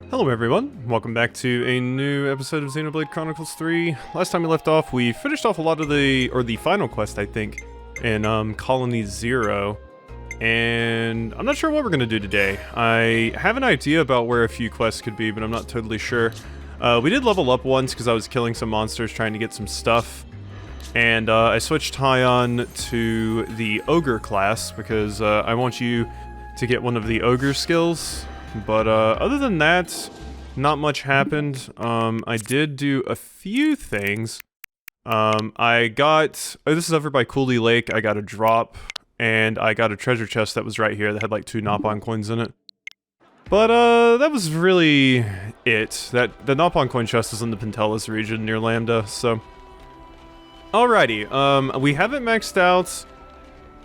Hello everyone, welcome back to a new episode of Xenoblade Chronicles 3. Last time we left off, we finished off a lot of the final quest, I think, in Colony 0. And I'm not sure what we're going to do today. I have an idea about where a few quests could be, but I'm not totally sure. We did level up once because I was killing some monsters trying to get some stuff. And I switched Tyon to the Ogre class because I want you to get one of the Ogre skills. But other than that, not much happened. I did do a few things. I got... Oh, this is over by Cooley Lake. I got a drop, and I got a treasure chest that was right here that had like 2 Nopon coins in it. But that was really it. The Nopon coin chest is in the Pentelis region near Lambda, so... Alrighty, we haven't maxed out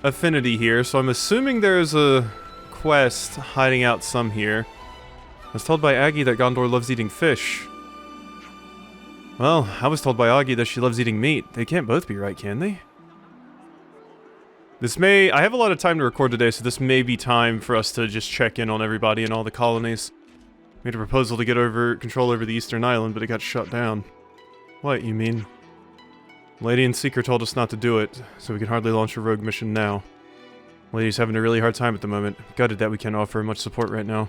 Affinity here, so I'm assuming there's a quest hiding out some here. I was told by Aggie that Gondor loves eating fish. Well, I was told by Aggie that she loves eating meat. They can't both be right, can they? I have a lot of time to record today, so this may be time for us to just check in on everybody in all the colonies. Made a proposal to get control over the Eastern Island, but it got shut down. What, you mean? Lady and Seeker told us not to do it, so we can hardly launch a rogue mission now. Lady's having a really hard time at the moment. Gutted that we can't offer much support right now.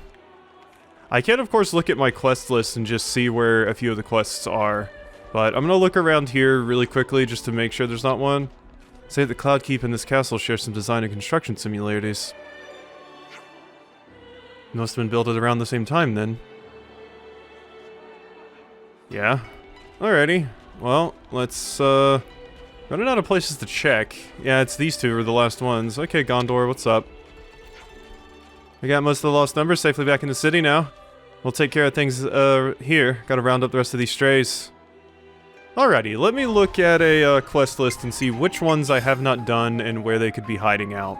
I can, of course, look at my quest list and just see where a few of the quests are. But I'm gonna look around here really quickly just to make sure there's not one. Say that Cloudkeep and this castle share some design and construction similarities. Must have been built at around the same time, then. Yeah. Alrighty. Well, let's, running out of places to check. Yeah, it's these two are the last ones. Okay, Gondor, what's up? We got most of the lost numbers safely back in the city now. We'll take care of things, here. Gotta round up the rest of these strays. Alrighty, let me look at a, quest list and see which ones I have not done and where they could be hiding out.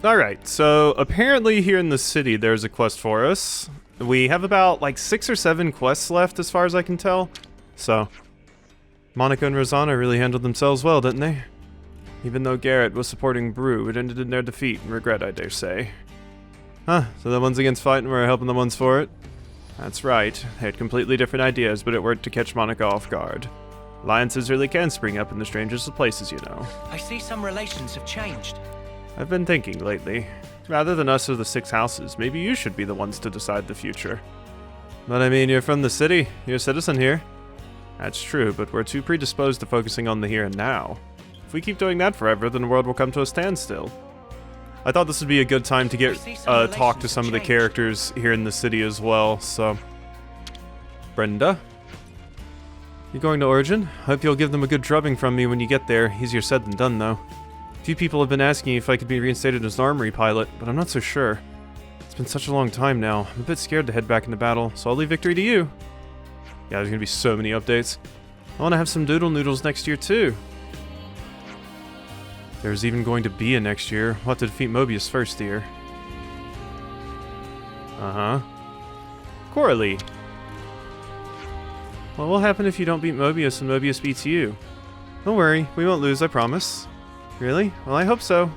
Alright, so apparently here in the city there's a quest for us. We have about, like, 6 or 7 quests left as far as I can tell. So... Monica and Rosanna really handled themselves well, didn't they? Even though Garrett was supporting Brew, it ended in their defeat and regret, I dare say. Huh, so the ones against fighting were helping the ones for it? That's right. They had completely different ideas, but it worked to catch Monica off guard. Alliances really can spring up in the strangest of places, you know. I see some relations have changed. I've been thinking lately. Rather than us or the 6 houses, maybe you should be the ones to decide the future. But I mean, you're from the city. You're a citizen here. That's true, but we're too predisposed to focusing on the here and now. If we keep doing that forever, then the world will come to a standstill. I thought this would be a good time to get talk to some of the characters here in the city as well, so... Brenda? You going to Origin? Hope you'll give them a good drubbing from me when you get there. Easier said than done, though. A few people have been asking if I could be reinstated as an armory pilot, but I'm not so sure. It's been such a long time now. I'm a bit scared to head back into battle, so I'll leave victory to you. Yeah, there's gonna be so many updates. I want to have some doodle noodles next year, too. There's even going to be a next year. We'll have to defeat Mobius first, dear. Uh-huh. Coralie. What will happen if you don't beat Mobius and Mobius beats you? Don't worry, we won't lose, I promise. Really? Well, I hope so.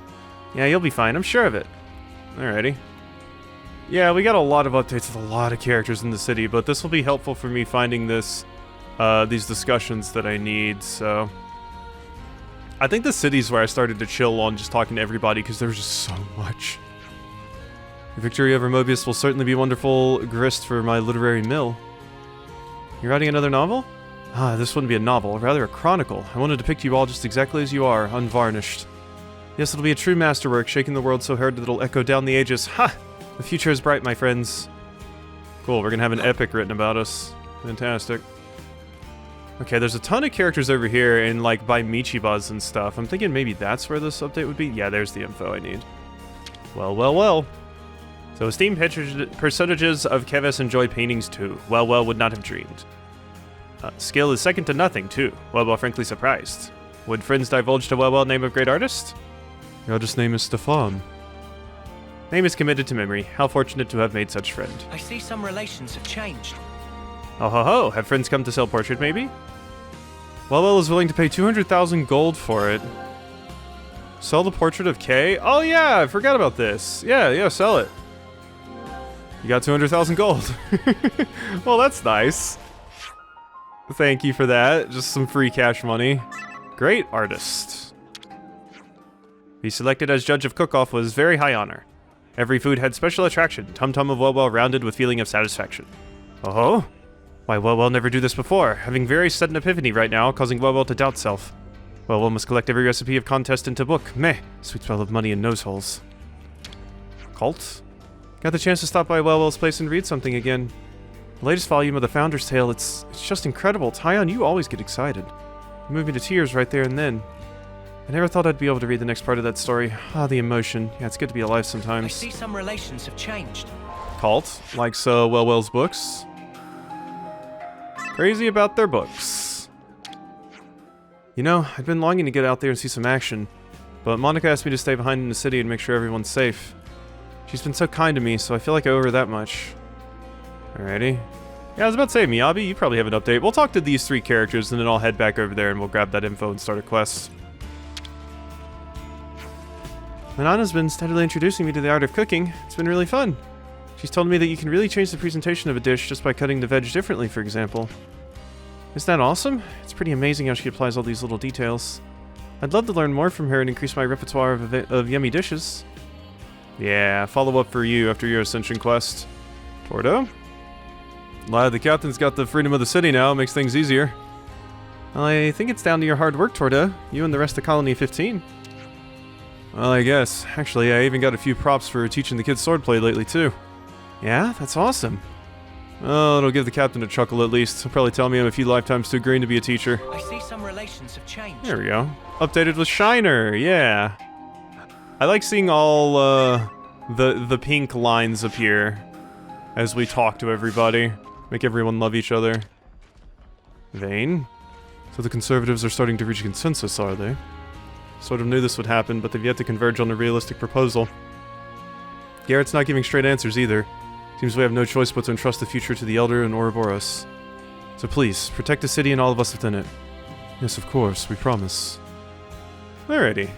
Yeah, you'll be fine, I'm sure of it. Alrighty. Yeah, we got a lot of updates with a lot of characters in the city, but this will be helpful for me finding these discussions that I need, so... I think the city's where I started to chill on just talking to everybody, because there's just so much. The victory over Mobius will certainly be wonderful grist for my literary mill. You're writing another novel? Ah, this wouldn't be a novel, rather a chronicle. I want to depict you all just exactly as you are, unvarnished. Yes, it'll be a true masterwork, shaking the world so hard that it'll echo down the ages. Ha! The future is bright, my friends. Cool, we're gonna have an epic written about us. Fantastic. Okay, there's a ton of characters over here in, like, by Michibas and stuff. I'm thinking maybe that's where this update would be. Yeah, there's the info I need. Well, well, well. So, esteemed personages of Keves enjoy paintings too. Well, well, would not have dreamed. Skill is second to nothing, too. Well, well, frankly surprised. Would friends divulge to well, well, name of great artist? Your just name is Stefan. Name is committed to memory. How fortunate to have made such friend. I see some relations have changed. Oh ho ho, have friends come to sell portrait maybe? Well is willing to pay 200,000 gold for it. Sell the portrait of Kay? Oh yeah, I forgot about this. Yeah, sell it. You got 200,000 gold. Well, that's nice. Thank you for that. Just some free cash money. Great artist. Be selected as judge of cook-off was very high honor. Every food had special attraction. Tum-tum of Well rounded with feeling of satisfaction. Oh? Why, Well never do this before. Having very sudden epiphany right now, causing Well to doubt self. Well must collect every recipe of contest into book. Meh. Sweet smell of money and nose holes. Cult? Got the chance to stop by Well's place and read something again. The latest volume of the Founder's Tale, it's just incredible. Tyon, you always get excited. You move me to tears right there and then. I never thought I'd be able to read the next part of that story. Ah, the emotion. Yeah, it's good to be alive sometimes. I see some relations have changed. Cult likes Well's books. Crazy about their books. You know, I've been longing to get out there and see some action, but Monica asked me to stay behind in the city and make sure everyone's safe. She's been so kind to me, so I feel like I owe her that much. Alrighty. Yeah, I was about to say, Miyabi, you probably have an update. We'll talk to these 3 characters, and then I'll head back over there and we'll grab that info and start a quest. Manana's been steadily introducing me to the art of cooking. It's been really fun. She's told me that you can really change the presentation of a dish just by cutting the veg differently, for example. Isn't that awesome? It's pretty amazing how she applies all these little details. I'd love to learn more from her and increase my repertoire of yummy dishes. Yeah, follow-up for you after your Ascension quest. Tordo? Glad the captain's got the freedom of the city now, makes things easier. Well, I think it's down to your hard work, Tordo. You and the rest of Colony 15. Well, I guess. Actually, I even got a few props for teaching the kids swordplay lately, too. Yeah? That's awesome. Oh, it'll give the captain a chuckle at least. He'll probably tell me I'm a few lifetimes too green to be a teacher. I see some relations have changed. There we go. Updated with Shiner, yeah. I like seeing all the pink lines appear as we talk to everybody. Make everyone love each other. Vane? So the Conservatives are starting to reach consensus, are they? Sort of knew this would happen, but they've yet to converge on a realistic proposal. Garrett's not giving straight answers either. Seems we have no choice but to entrust the future to the Elder and Ouroboros. So please, protect the city and all of us within it. Yes, of course, we promise. Alrighty.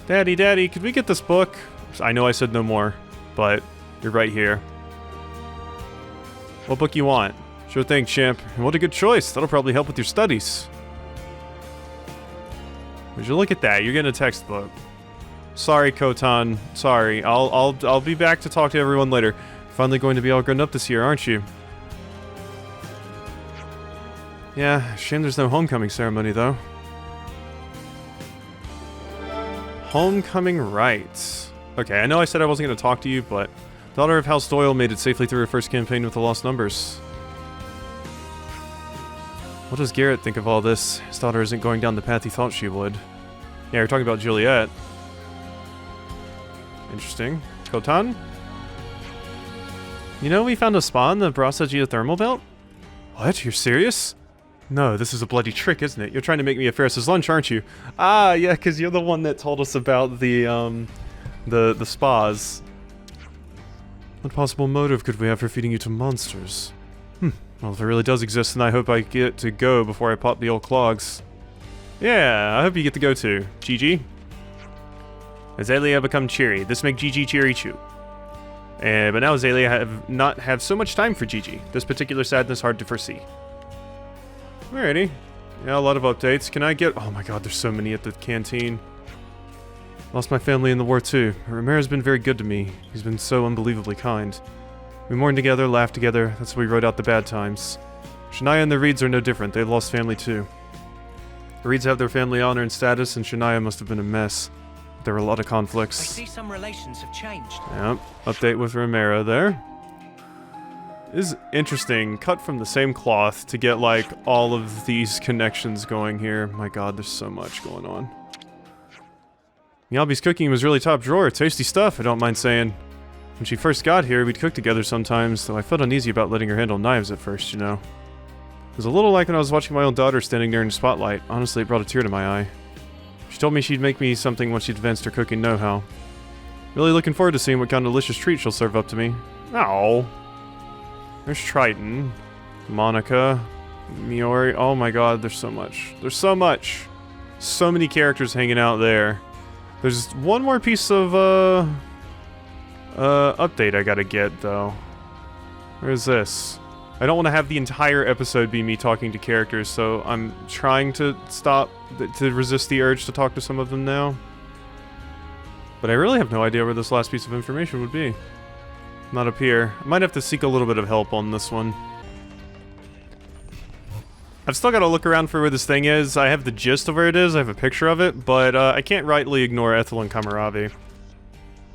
Daddy, could we get this book? I know I said no more, but you're right here. What book you want? Sure thing, champ. And what a good choice. That'll probably help with your studies. Would you look at that? You're getting a textbook. Sorry, Kotan. Sorry. I'll be back to talk to everyone later. Finally going to be all grown up this year, aren't you? Yeah, shame there's no homecoming ceremony, though. Homecoming rites. Okay, I know I said I wasn't going to talk to you, but daughter of House Doyle made it safely through her first campaign with the Lost Numbers. What does Garrett think of all this? His daughter isn't going down the path he thought she would. Yeah, you're talking about Juliet. Interesting. Kotan? You know we found a spa in the Brasa geothermal belt? What? You're serious? No, this is a bloody trick, isn't it? You're trying to make me a Ferris's lunch, aren't you? Ah, yeah, because you're the one that told us about the spas. What possible motive could we have for feeding you to monsters? Well, if it really does exist, then I hope I get to go before I pop the old clogs. Yeah, I hope you get to go too. GG. Azalea become cheery. This make GG cheery too. But now Azalea not have so much time for GG. This particular sadness hard to foresee. Alrighty. Yeah, a lot of updates. Can I get... Oh my god, there's so many at the canteen. Lost my family in the war too. Romero's been very good to me. He's been so unbelievably kind. We mourned together, laughed together. That's how we rode out the bad times. Shania and the Reeds are no different. They've lost family too. The Reeds have their family honor and status, and Shania must have been a mess. There were a lot of conflicts. I see some relations have changed. Yep. Update with Romero there. This is interesting. Cut from the same cloth to get, like, all of these connections going here. My god, there's so much going on. Miyabi's cooking was really top drawer. Tasty stuff, I don't mind saying. When she first got here, we'd cook together sometimes, though I felt uneasy about letting her handle knives at first, you know. It was a little like when I was watching my own daughter standing there in the spotlight. Honestly, it brought a tear to my eye. She told me she'd make me something once she'd advanced her cooking know-how. Really looking forward to seeing what kind of delicious treat she'll serve up to me. Ow. There's Triton. Monica. Miori. Oh my god, there's so much. There's so much. So many characters hanging out there. There's one more piece of Update I gotta get, though. Where's this? I don't want to have the entire episode be me talking to characters, so I'm trying to to resist the urge to talk to some of them now. But I really have no idea where this last piece of information would be. Not up here. I might have to seek a little bit of help on this one. I've still got to look around for where this thing is. I have the gist of where it is, I have a picture of it, but I can't rightly ignore Ethel and Kamaravi.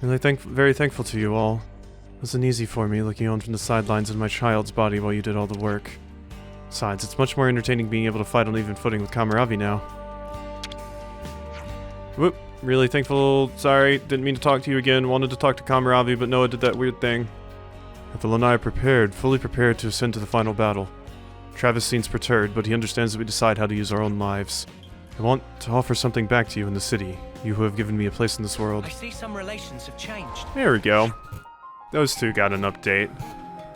Really very thankful to you all. It wasn't easy for me looking on from the sidelines in my child's body while you did all the work. Besides, it's much more entertaining being able to fight on even footing with Kamaravi now. Whoop. Really thankful. Sorry, didn't mean to talk to you again. Wanted to talk to Kamaravi, but Noah did that weird thing. Ethel and I are fully prepared to ascend to the final battle. Travis seems perturbed, but he understands that we decide how to use our own lives. I want to offer something back to you in the city, you who have given me a place in this world. I see some relations have changed. There we go. Those two got an update.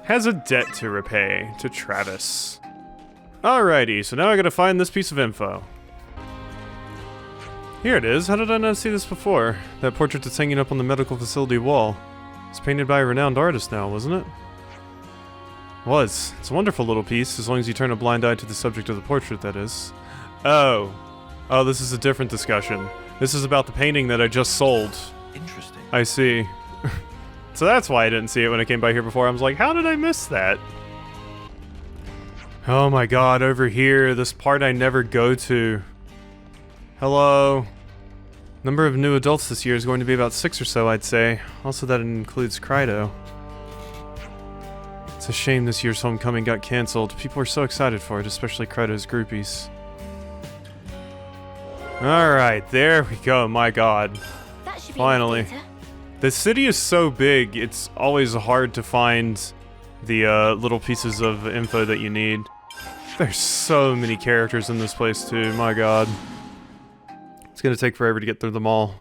Has a debt to repay to Travis. Alrighty, so now I gotta find this piece of info. Here it is. How did I not see this before? That portrait that's hanging up on the medical facility wall. It's painted by a renowned artist now, wasn't it? Was. It's a wonderful little piece, as long as you turn a blind eye to the subject of the portrait, that is. Oh. Oh, this is a different discussion. This is about the painting that I just sold. Interesting. I see. So that's why I didn't see it when I came by here before. I was like, how did I miss that? Oh my god, over here, this part I never go to. Hello. Number of new adults this year is going to be about 6 or so, I'd say. Also, that includes Krydo. It's a shame this year's homecoming got cancelled. People were so excited for it, especially Krydo's groupies. Alright, there we go, my god. That should be Finally. The city is so big, it's always hard to find the little pieces of info that you need. There's so many characters in this place too, my god. It's gonna take forever to get through them all.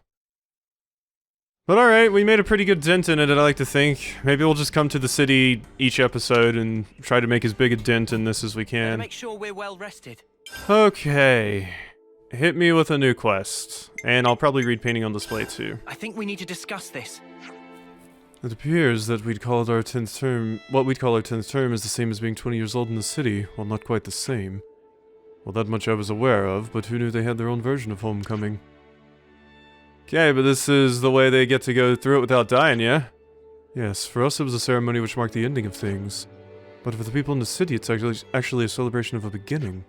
But alright, we made a pretty good dent in it, I like to think. Maybe we'll just come to the city each episode and try to make as big a dent in this as we can. Make sure we're well rested. Okay. Hit me with a new quest. And I'll probably read Painting on Display too. I think we need to discuss this. It appears that what we'd call our 10th term is the same as being 20 years old in the city, well not quite the same. Well, that much I was aware of, but who knew they had their own version of homecoming? Okay, but this is the way they get to go through it without dying, yeah? Yes, for us it was a ceremony which marked the ending of things. But for the people in the city, it's actually a celebration of a beginning.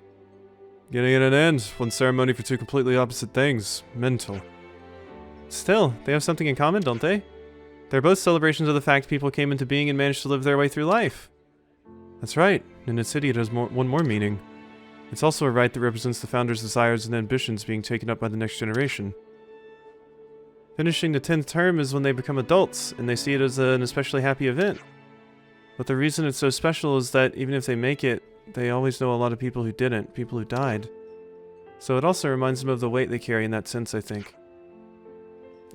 Beginning and an end, one ceremony for two completely opposite things. Mental. Still, they have something in common, don't they? They're both celebrations of the fact people came into being and managed to live their way through life. That's right, in a city it has one more meaning. It's also a rite that represents the founder's desires and ambitions being taken up by the next generation. Finishing the 10th term is when they become adults, and they see it as an especially happy event. But the reason it's so special is that even if they make it, they always know a lot of people who didn't, people who died. So it also reminds them of the weight they carry in that sense, I think.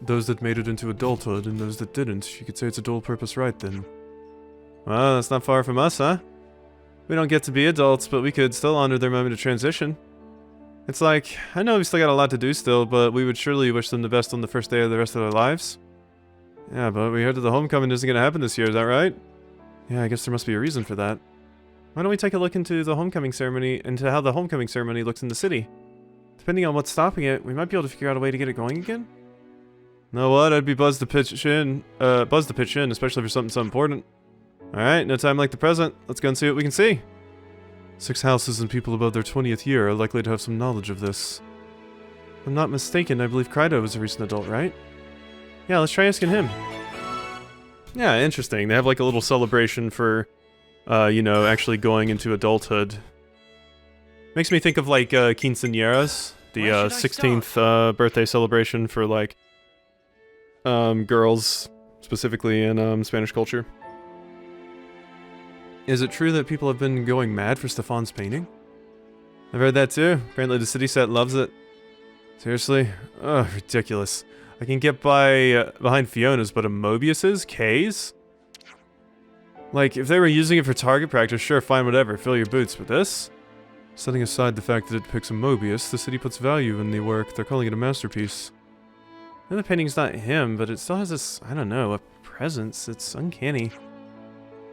Those that made it into adulthood and those that didn't, you could say it's a dual-purpose rite then. Well, that's not far from us, huh? We don't get to be adults, but we could still honor their moment of transition. It's like, I know we've still got a lot to do still, but we would surely wish them the best on the first day of the rest of their lives. Yeah, but we heard that the homecoming isn't going to happen this year, is that right? Yeah, I guess there must be a reason for that. Why don't we take a look into the homecoming ceremony, into how the homecoming ceremony looks in the city? Depending on what's stopping it, we might be able to figure out a way to get it going again. Know what? I'd be buzzed to pitch in, especially for something so important. Alright, no time like the present. Let's go and see what we can see. 6 houses and people above their 20th year are likely to have some knowledge of this. If I'm not mistaken, I believe Krydo is a recent adult, right? Yeah, let's try asking him. Yeah, interesting. They have like a little celebration for, you know, actually going into adulthood. Makes me think of like quinceañeras, the 16th birthday celebration for like girls, specifically in Spanish culture. Is it true that people have been going mad for Stefan's painting? I've heard that too. Apparently the city set loves it. Seriously? Ugh, ridiculous. I can get by behind Fiona's, but a Mobius's? K's? Like, if they were using it for target practice, sure, fine, whatever. Fill your boots. But this? Setting aside the fact that it depicts a Mobius, the city puts value in the work. They're calling it a masterpiece. And the painting's not him, but it still has this, I don't know, a presence. It's uncanny.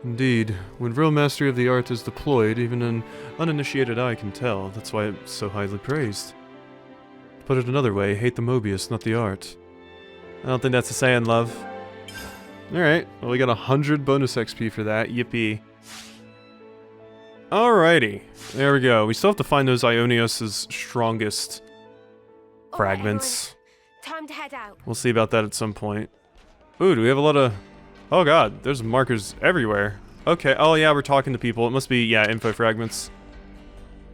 Indeed. When real mastery of the art is deployed, even an uninitiated eye can tell. That's why it's so highly praised. To put it another way, hate the Mobius, not the art. I don't think that's a saying, love. Alright, well we got 100 bonus XP for that. Yippee. Alrighty. There we go. We still have to find those Ionios' strongest fragments. Time to head out. We'll see about that at some point. Ooh, do we have a lot of... Oh god, there's markers everywhere. Okay, oh yeah, we're talking to people. It must be, yeah, info fragments.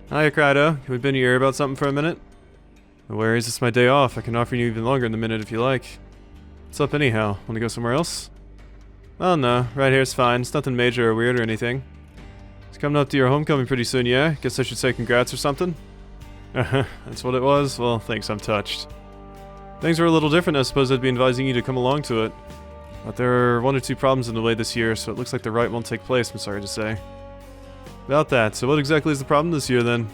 Hiya, Krydo. Can we bend your ear about something for a minute? No worries, it's my day off. I can offer you even longer in the minute if you like. What's up anyhow? Wanna go somewhere else? Oh no, right here's fine. It's nothing major or weird or anything. It's coming up to your homecoming pretty soon, yeah? Guess I should say congrats or something? That's what it was? Well, thanks, I'm touched. Things were a little different, I suppose I'd be advising you to come along to it. But there are 1 or 2 problems in the way this year, so it looks like the rite won't take place, I'm sorry to say. About that, so what exactly is the problem this year then?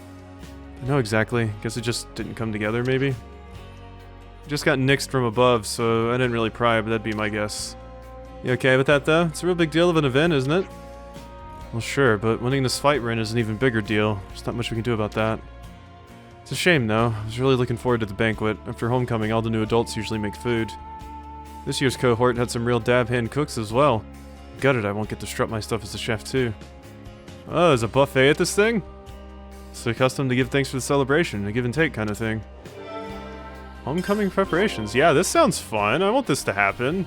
I know exactly. Guess it just didn't come together, maybe? Just got nixed from above, so I didn't really pry, but that'd be my guess. You okay with that though? It's a real big deal of an event, isn't it? Well sure, but winning this fight we're in is an even bigger deal. There's not much we can do about that. It's a shame though. I was really looking forward to the banquet. After homecoming, all the new adults usually make food. This year's cohort had some real dab-hand cooks as well. Gutted I won't get to strut my stuff as a chef too. Oh, there's a buffet at this thing? It's the custom to give thanks for the celebration, a give and take kind of thing. Homecoming preparations. Yeah, this sounds fun. I want this to happen.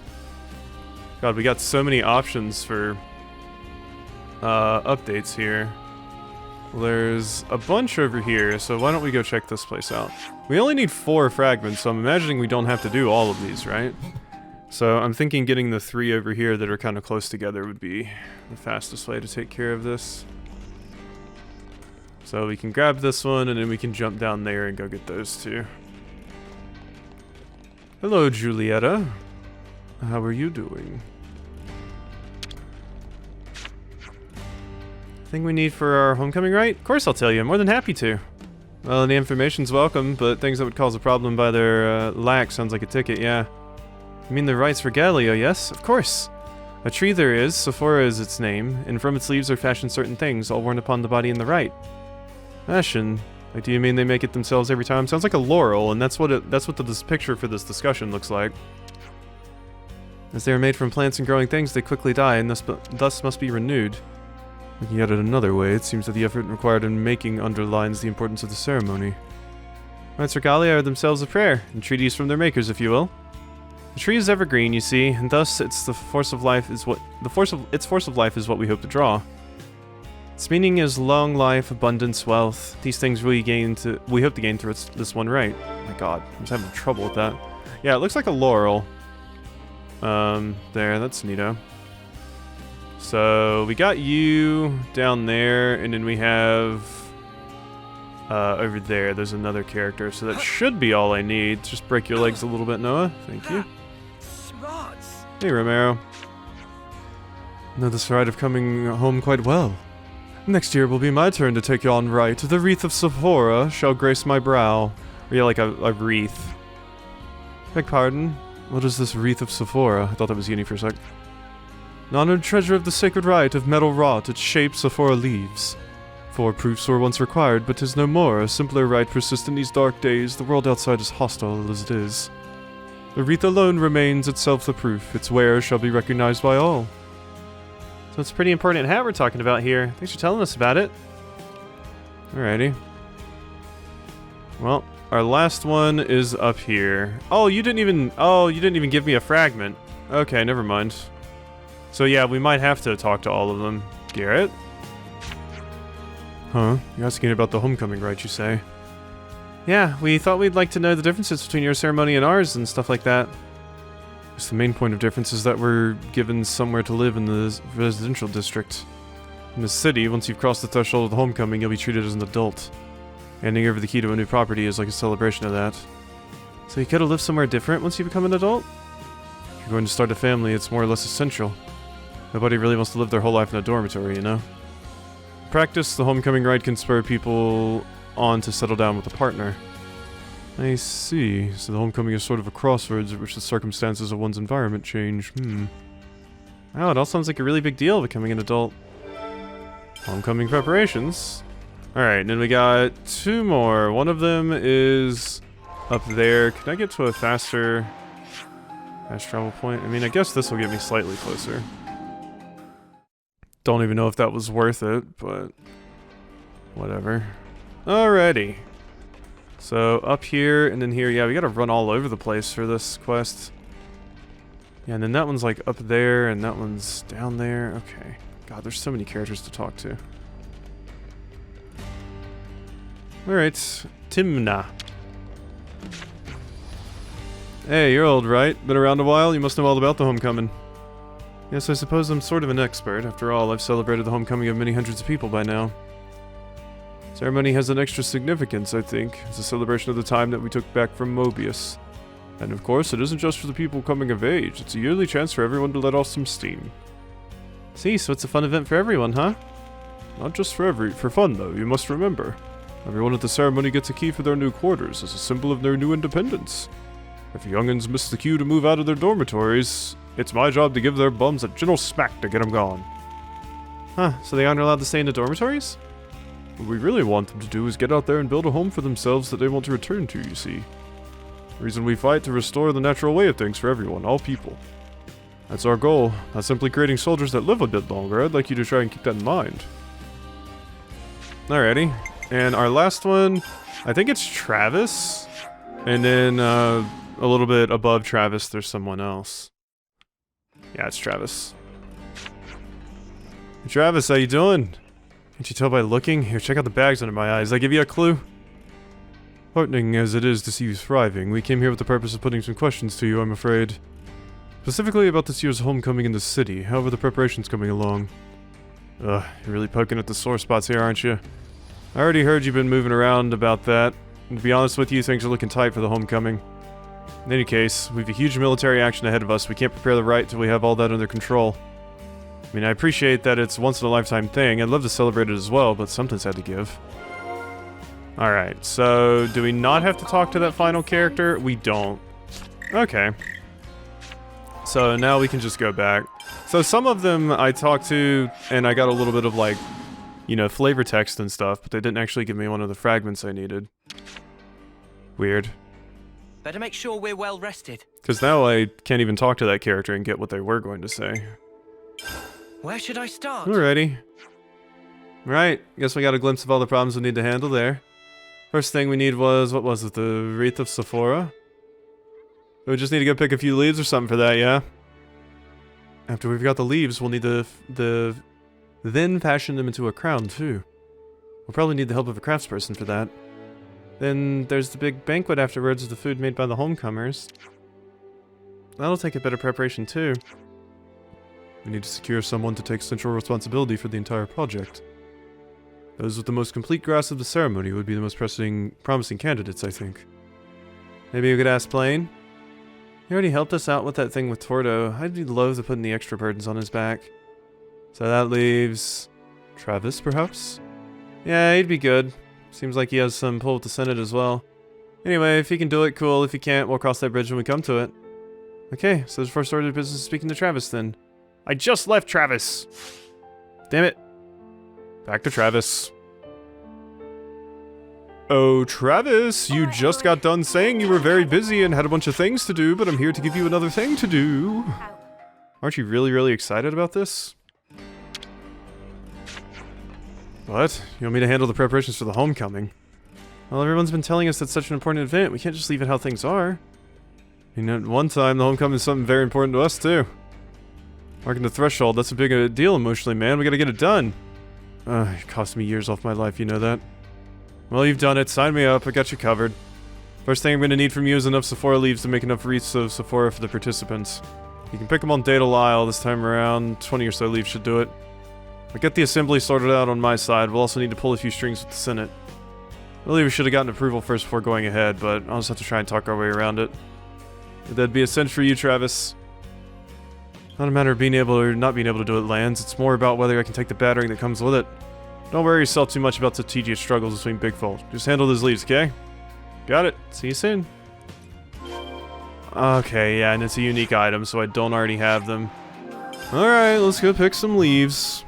God, we got so many options for updates here. Well, there's a bunch over here, so why don't we go check this place out? We only need 4 fragments, so I'm imagining we don't have to do all of these, right? So I'm thinking getting the 3 over here that are kind of close together would be the fastest way to take care of this. So we can grab this one, and then we can jump down there and go get those 2. Hello, Julietta. How are you doing? Thing we need for our homecoming rite? Of course I'll tell you, I'm more than happy to. Well, the information's welcome, but things that would cause a problem by their lack sounds like a ticket, yeah. You mean the rites regalia, yes? Of course. A tree there is, Sephora is its name, and from its leaves are fashioned certain things, all worn upon the body in the rite. Fashion? Like, do you mean they make it themselves every time? Sounds like a laurel, and that's what this picture for this discussion looks like. As they are made from plants and growing things, they quickly die, and thus must be renewed. Looking at it another way, it seems that the effort required in making underlines the importance of the ceremony. Rites regalia are themselves a prayer, entreaties from their makers, if you will. The tree is evergreen, you see, and thus its force of life is what we hope to draw. Its meaning is long life, abundance, wealth. These things we hope to gain through this one rite. Oh my god, I'm just having trouble with that. Yeah, it looks like a laurel. There, that's neato. So we got you down there, and then we have over there, there's another character, so that should be all I need. Just break your legs a little bit, Noah. Thank you. Smarts. Hey, Romero. Know this rite of coming home quite well. Next year will be my turn to take you on right. The wreath of Sephora shall grace my brow. Or yeah, like a wreath. Beg pardon? What is this wreath of Sephora? I thought that was uni for a sec. An honored treasure of the sacred rite of metal wrought, its shape Sephora leaves. 4 proofs were once required, but 'tis no more. A simpler rite persists in these dark days. The world outside is hostile as it is. The wreath alone remains itself the proof. Its wearer shall be recognized by all. So it's a pretty important hat we're talking about here. Thanks for telling us about it. Alrighty. Well, our last one is up here. Oh, you didn't even give me a fragment. Okay, never mind. So yeah, we might have to talk to all of them. Garrett? Huh? You're asking about the homecoming rite, you say? Yeah, we thought we'd like to know the differences between your ceremony and ours and stuff like that. Guess the main point of difference is that we're given somewhere to live in the residential district. In the city, once you've crossed the threshold of the homecoming, you'll be treated as an adult. Handing over the key to a new property is like a celebration of that. So you gotta live somewhere different once you become an adult? If you're going to start a family, it's more or less essential. Nobody really wants to live their whole life in a dormitory, you know? In practice, the homecoming rite can spur people on to settle down with a partner. I see. So the homecoming is sort of a crossroads at which the circumstances of one's environment change. Wow, it all sounds like a really big deal becoming an adult. Homecoming preparations. Alright, and then we got 2 more. One of them is up there. Can I get to a fast travel point? I mean, I guess this will get me slightly closer. Don't even know if that was worth it, but whatever. Alrighty. So up here and then here, yeah, we gotta run all over the place for this quest. Yeah, and then that one's like up there and that one's down there. Okay. God, there's so many characters to talk to. Alright, Timna. Hey, you're old, right? Been around a while? You must know all about the homecoming. Yes, I suppose I'm sort of an expert. After all, I've celebrated the homecoming of many hundreds of people by now. Ceremony has an extra significance, I think. It's a celebration of the time that we took back from Mobius. And of course, it isn't just for the people coming of age. It's a yearly chance for everyone to let off some steam. See, so it's a fun event for everyone, huh? Not just for fun, though, you must remember. Everyone at the ceremony gets a key for their new quarters as a symbol of their new independence. If youngins miss the cue to move out of their dormitories, it's my job to give their bums a gentle smack to get them gone. Huh, so they aren't allowed to stay in the dormitories? What we really want them to do is get out there and build a home for themselves that they want to return to, you see. The reason we fight to restore the natural way of things for everyone, all people. That's our goal, not simply creating soldiers that live a bit longer. I'd like you to try and keep that in mind. Alrighty. And our last one, I think it's Travis. And then a little bit above Travis, there's someone else. Yeah, it's Travis. Hey, Travis, how you doing? Can't you tell by looking? Here, check out the bags under my eyes. Did I give you a clue? Heartening as it is to see you thriving, we came here with the purpose of putting some questions to you, I'm afraid. Specifically about this year's homecoming in the city. How are the preparations coming along? Ugh, you're really poking at the sore spots here, aren't you? I already heard you've been moving around about that. And to be honest with you, things are looking tight for the homecoming. In any case, we have a huge military action ahead of us. We can't prepare the right till we have all that under control. I mean, I appreciate that it's once-in-a-lifetime thing. I'd love to celebrate it as well, but something's had to give. Alright, so do we not have to talk to that final character? We don't. Okay. So now we can just go back. So some of them I talked to, and I got a little bit of like, you know, flavor text and stuff, but they didn't actually give me one of the fragments I needed. Weird. Better make sure we're well rested. Because now I can't even talk to that character and get what they were going to say. Where should I start? Alrighty. Right, guess we got a glimpse of all the problems we need to handle there. First thing we need was, what was it, the Wreath of Sephora? We just need to go pick a few leaves or something for that, yeah? After we've got the leaves, we'll need to then fashion them into a crown, too. We'll probably need the help of a craftsperson for that. Then there's the big banquet afterwards of the food made by the homecomers. That'll take a bit of preparation, too. We need to secure someone to take central responsibility for the entire project. Those with the most complete grasp of the ceremony would be the most promising candidates, I think. Maybe we could ask Blaine? He already helped us out with that thing with Tordo. I'd be loath to putting the extra burdens on his back. So that leaves... Travis, perhaps? Yeah, he'd be good. Seems like he has some pull with the Senate as well. Anyway, if he can do it, cool. If he can't, we'll cross that bridge when we come to it. Okay, so the first order of business is speaking to Travis, then. I just left Travis! Damn it. Back to Travis. Oh, Travis, you just got done saying you were very busy and had a bunch of things to do, but I'm here to give you another thing to do. Aren't you really, really excited about this? What? You want me to handle the preparations for the homecoming? Well, everyone's been telling us that's such an important event. We can't just leave it how things are. You know, at one time, the homecoming is something very important to us, too. Marking the threshold, that's a big deal emotionally, man. We gotta get it done. It cost me years off my life, you know that? Well, you've done it. Sign me up. I got you covered. First thing I'm gonna need from you is enough Sephora leaves to make enough wreaths of Sephora for the participants. You can pick them on Data Lyle this time around. 20 or so leaves should do it. I'll get the assembly sorted out on my side. We'll also need to pull a few strings with the Senate. Really, we should have gotten approval first before going ahead, but I'll just have to try and talk our way around it. Would that be a cinch for you, Travis? Not a matter of being able or not being able to do it, Lance. It's more about whether I can take the battering that comes with it. Don't worry yourself too much about the tedious struggles between big folk. Just handle those leaves, okay? Got it. See you soon. Okay, yeah, and it's a unique item, so I don't already have them. Alright, let's go pick some leaves.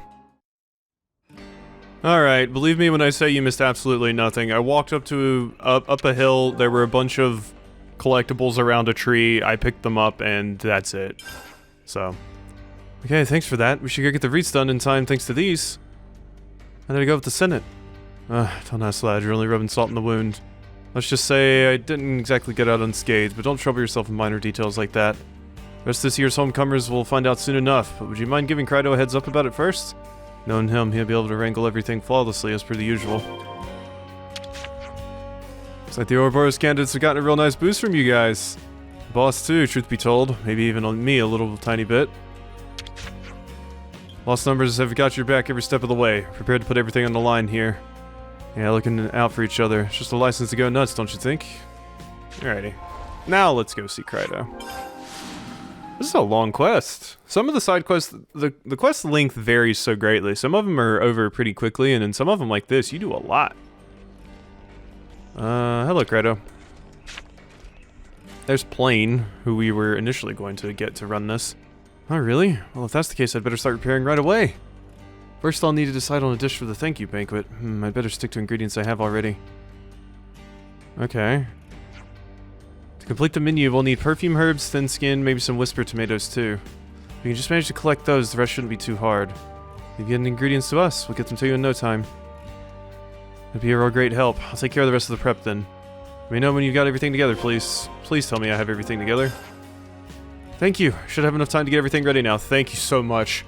Alright, believe me when I say you missed absolutely nothing. I walked up a hill, there were a bunch of collectibles around a tree, I picked them up, and that's it. So. Okay, thanks for that. We should go get the wreaths done in time thanks to these. And then I go with the Senate. Don't ask, lad, you're only rubbing salt in the wound. Let's just say I didn't exactly get out unscathed, but don't trouble yourself with minor details like that. The rest of this year's homecomers will find out soon enough, but would you mind giving Krydo a heads up about it first? Knowing him, he'll be able to wrangle everything flawlessly as per the usual. Looks like the Ouroboros candidates have gotten a real nice boost from you guys. The boss too, truth be told. Maybe even on me a little tiny bit. Lost numbers have got your back every step of the way. Prepared to put everything on the line here. Yeah, looking out for each other. It's just a license to go nuts, don't you think? Alrighty. Now let's go see Krydo. This is a long quest. Some of the side quests, the quest length varies so greatly. Some of them are over pretty quickly, and in some of them like this, you do a lot. Hello Krydo. There's Plane, who we were initially going to get to run this. Oh, really? Well, if that's the case, I'd better start preparing right away. First, I'll need to decide on a dish for the thank you banquet. I'd better stick to ingredients I have already. Okay. To complete the menu, we'll need perfume herbs, thin skin, maybe some whisper tomatoes too. If we can just manage to collect those, the rest shouldn't be too hard. If you get the ingredients to us, we'll get them to you in no time. It'd be a real great help. I'll take care of the rest of the prep then. Let me know when you've got everything together, please. Please tell me I have everything together. Thank you. Should have enough time to get everything ready now. Thank you so much.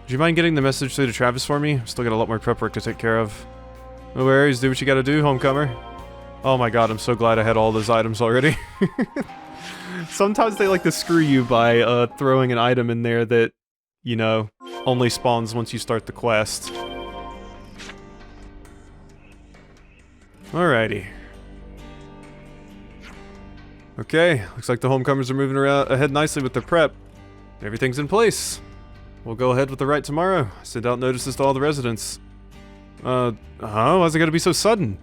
Would you mind getting the message through to Travis for me? Still got a lot more prep work to take care of. No worries. Do what you gotta do, homecomer. Oh my god, I'm so glad I had all those items already. Sometimes they like to screw you by throwing an item in there that, you know, only spawns once you start the quest. Alrighty. Okay, looks like the homecomers are moving ahead nicely with their prep. Everything's in place. We'll go ahead with the rite tomorrow. Send out notices to all the residents. Why's it gotta be so sudden?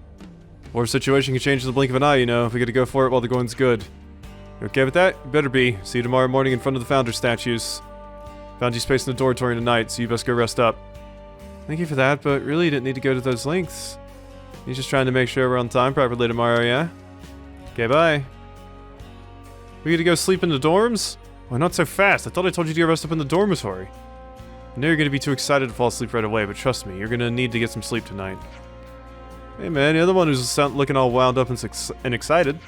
Or situation can change in the blink of an eye, you know, if we get to go for it while the going's good. You okay with that? You better be. See you tomorrow morning in front of the founder statues. Found you space in the dormitory tonight, so you best go rest up. Thank you for that, but really you didn't need to go to those lengths. You're just trying to make sure we're on time properly tomorrow, yeah? Okay, bye. We get to go sleep in the dorms? Why not so fast? I thought I told you to go rest up in the dormitory. I know you're gonna be too excited to fall asleep right away, but trust me, you're gonna need to get some sleep tonight. Hey man, you're the one who's looking all wound up and excited.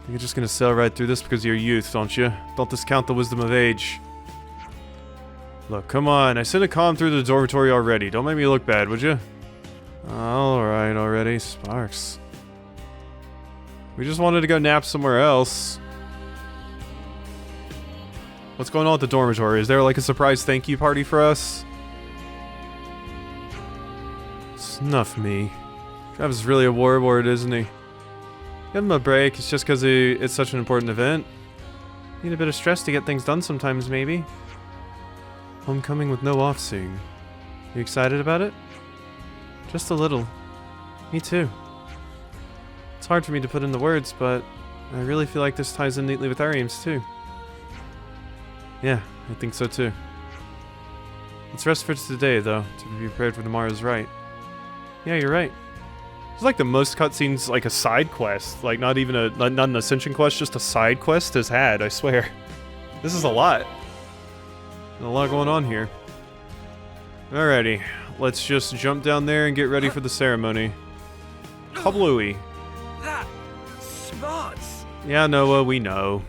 You're just gonna sail right through this because of your youth, don't you? Don't discount the wisdom of age. Look, come on, I sent a comm through the dormitory already. Don't make me look bad, would you? Alright already, Sparks. We just wanted to go nap somewhere else. What's going on at the dormitory? Is there like a surprise thank you party for us? Snuff me. Travis is really a warlord, isn't he? Give him a break, it's just because it's such an important event. Need a bit of stress to get things done sometimes, maybe. Homecoming with no off-seeing. You excited about it? Just a little. Me too. It's hard for me to put in the words, but I really feel like this ties in neatly with our aims too. Yeah, I think so too. Let's rest for today, though, to be prepared for tomorrow's rite. Yeah, you're right. It's like the most cutscenes, like a side quest, like not even not an ascension quest, just a side quest has had, I swear. This is a lot. A lot going on here. Alrighty, let's just jump down there and get ready for the ceremony. Kablooey. That smarts. Yeah, Noah, we know.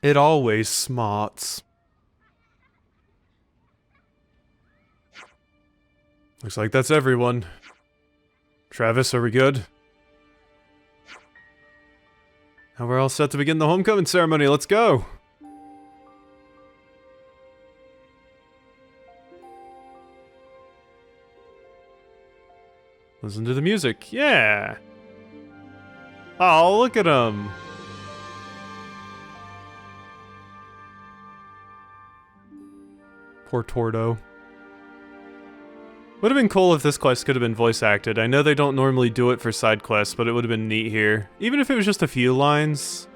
It always smarts. Looks like that's everyone. Travis, are we good? Now we're all set to begin the homecoming ceremony. Let's go! Listen to the music. Yeah! Oh, look at him! Poor Tordo. Would have been cool if this quest could have been voice acted. I know they don't normally do it for side quests, but it would have been neat here. Even if it was just a few lines.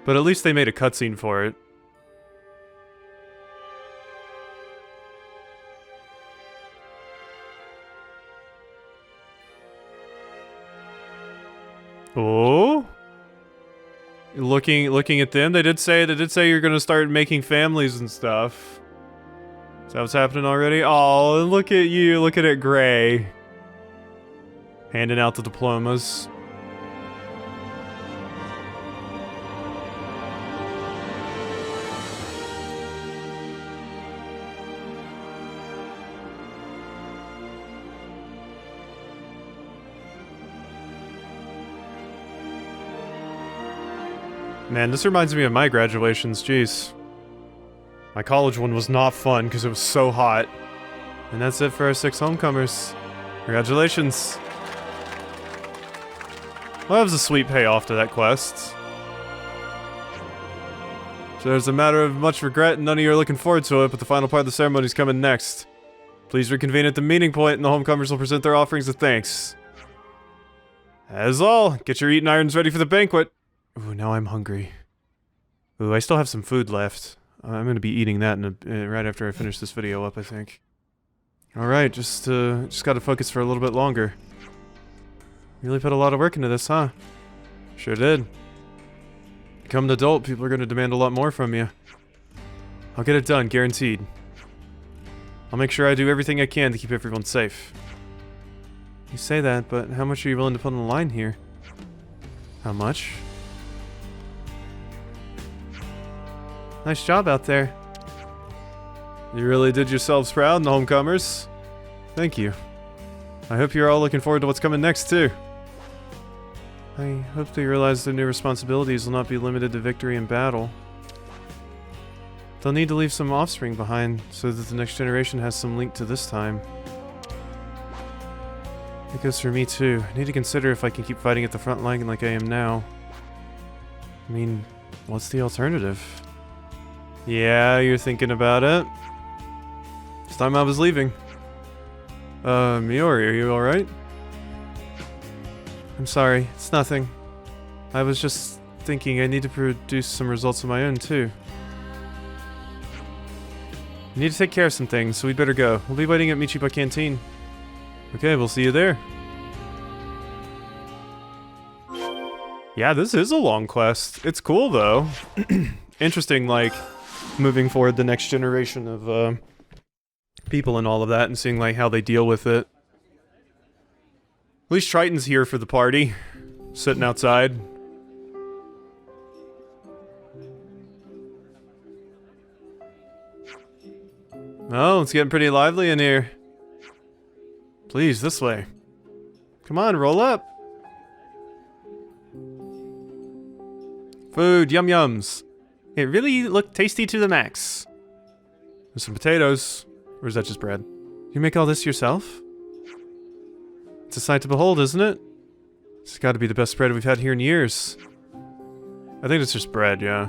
But at least they made a cutscene for it. Oh, looking at them, they did say you're gonna start making families and stuff. Is that what's happening already? Oh, look at you, looking at Gray, handing out the diplomas. Man, this reminds me of my graduations, jeez. My college one was not fun because it was so hot. And that's it for our 6 homecomers. Congratulations. Well, that was a sweet payoff to that quest. So there's a matter of much regret and none of you are looking forward to it, but the final part of the ceremony is coming next. Please reconvene at the meeting point and the homecomers will present their offerings of thanks. As all, get your eating irons ready for the banquet. Ooh, now I'm hungry. Ooh, I still have some food left. I'm gonna be eating that right after I finish this video up, I think. Alright, just gotta focus for a little bit longer. Really put a lot of work into this, huh? Sure did. Become an adult, people are gonna demand a lot more from you. I'll get it done, guaranteed. I'll make sure I do everything I can to keep everyone safe. You say that, but how much are you willing to put on the line here? How much? Nice job out there. You really did yourselves proud, the homecomers. Thank you. I hope you're all looking forward to what's coming next, too. I hope they realize their new responsibilities will not be limited to victory in battle. They'll need to leave some offspring behind, so that the next generation has some link to this time. It goes for me, too. I need to consider if I can keep fighting at the front line like I am now. I mean, what's the alternative? Yeah, you're thinking about it. It's time I was leaving. Miori, are you alright? I'm sorry, it's nothing. I was just thinking I need to produce some results of my own, too. I need to take care of some things, so we'd better go. We'll be waiting at Michiba Canteen. Okay, we'll see you there. Yeah, this is a long quest. It's cool, though. Interesting, like, moving forward the next generation of, people and all of that, and seeing, like, how they deal with it. At least Triton's here for the party. Sitting outside. Oh, it's getting pretty lively in here. Please, this way. Come on, roll up. Food, yum yums. It really looked tasty to the max. There's some potatoes. Or is that just bread? You make all this yourself? It's a sight to behold, isn't it? It's gotta be the best bread we've had here in years. I think it's just bread, yeah.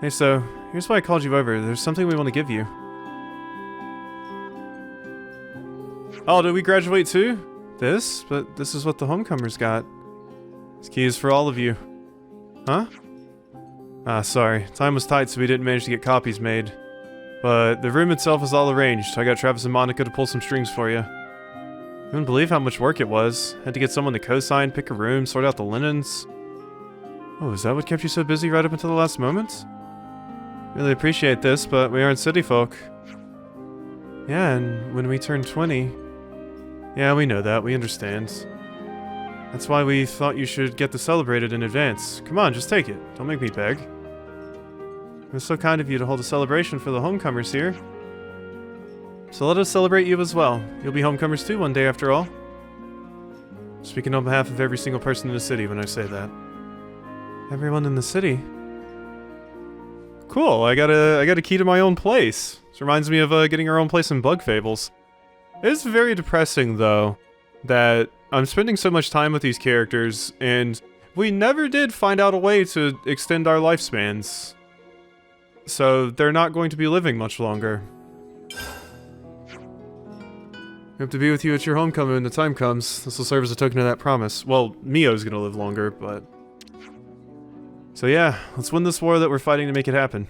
Hey, so, here's why I called you over. There's something we want to give you. Oh, did we graduate too? This? But this is what the homecomers got. This key is for all of you. Huh? Ah, sorry. Time was tight, so we didn't manage to get copies made. But the room itself is all arranged. I got Travis and Monica to pull some strings for you. I couldn't believe how much work it was. Had to get someone to co-sign, pick a room, sort out the linens. Oh, is that what kept you so busy right up until the last moment? Really appreciate this, but we aren't city folk. Yeah, and when we turn 20... Yeah, we know that. We understand. That's why we thought you should get this celebrated in advance. Come on, just take it. Don't make me beg. It was so kind of you to hold a celebration for the homecomers here. So let us celebrate you as well. You'll be homecomers too one day after all. Speaking on behalf of every single person in the city when I say that. Everyone in the city? Cool, I got a key to my own place. This reminds me of getting our own place in Bug Fables. It's very depressing though, that I'm spending so much time with these characters, and we never did find out a way to extend our lifespans. So they're not going to be living much longer. Hope to be with you at your homecoming when the time comes. This will serve as a token of that promise. Well, Mio's gonna live longer, but... So yeah, let's win this war that we're fighting to make it happen.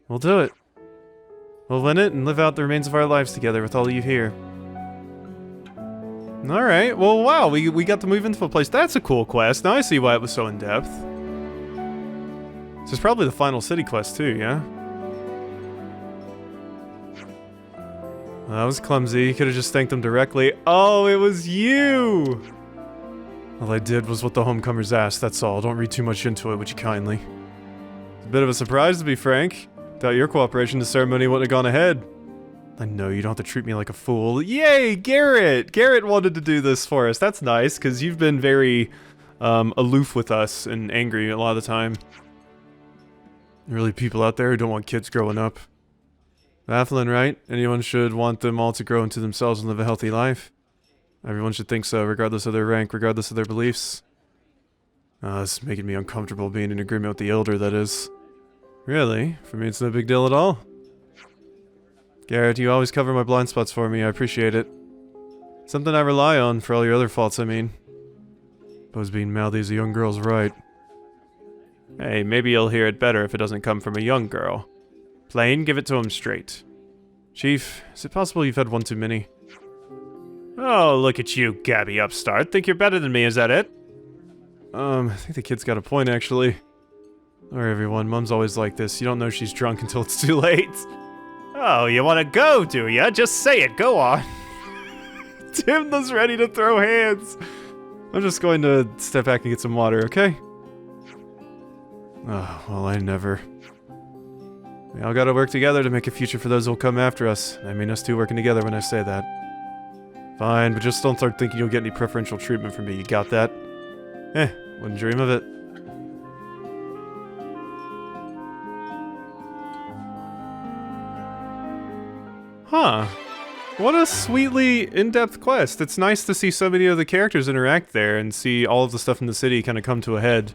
We'll do it. We'll win it and live out the remains of our lives together with all of you here. Alright, well wow, we got to move into a place. That's a cool quest. Now I see why it was so in-depth. This is probably the final city quest too, yeah? Well, that was clumsy. You could have just thanked them directly. Oh, it was you! All I did was what the homecomers asked, that's all. Don't read too much into it, would you kindly? It's a bit of a surprise, to be frank. Without your cooperation, the ceremony wouldn't have gone ahead. I know, you don't have to treat me like a fool. Yay, Garrett! Garrett wanted to do this for us. That's nice, because you've been very aloof with us and angry a lot of the time. Really people out there who don't want kids growing up. Baffling, right? Anyone should want them all to grow into themselves and live a healthy life. Everyone should think so, regardless of their rank, regardless of their beliefs. This is making me uncomfortable being in agreement with the elder, that is. Really? For me it's no big deal at all. Garrett, you always cover my blind spots for me, I appreciate it. Something I rely on for all your other faults, I mean. Suppose being mouthy as a young girl's right. Hey, maybe you'll hear it better if it doesn't come from a young girl. Plain, give it to him straight. Chief, is it possible you've had one too many? Oh, look at you, Gabby upstart. Think you're better than me, is that it? I think the kid's got a point, actually. Sorry, everyone. Mom's always like this. You don't know she's drunk until it's too late. Oh, you want to go, do ya? Just say it. Go on. Timna's ready to throw hands. I'm just going to step back and get some water, okay? Oh, well, I never. We all gotta work together to make a future for those who'll come after us. I mean us two working together when I say that. Fine, but just don't start thinking you'll get any preferential treatment from me, you got that? Wouldn't dream of it. Huh. What a sweetly in-depth quest. It's nice to see so many of the characters interact there and see all of the stuff in the city kind of come to a head.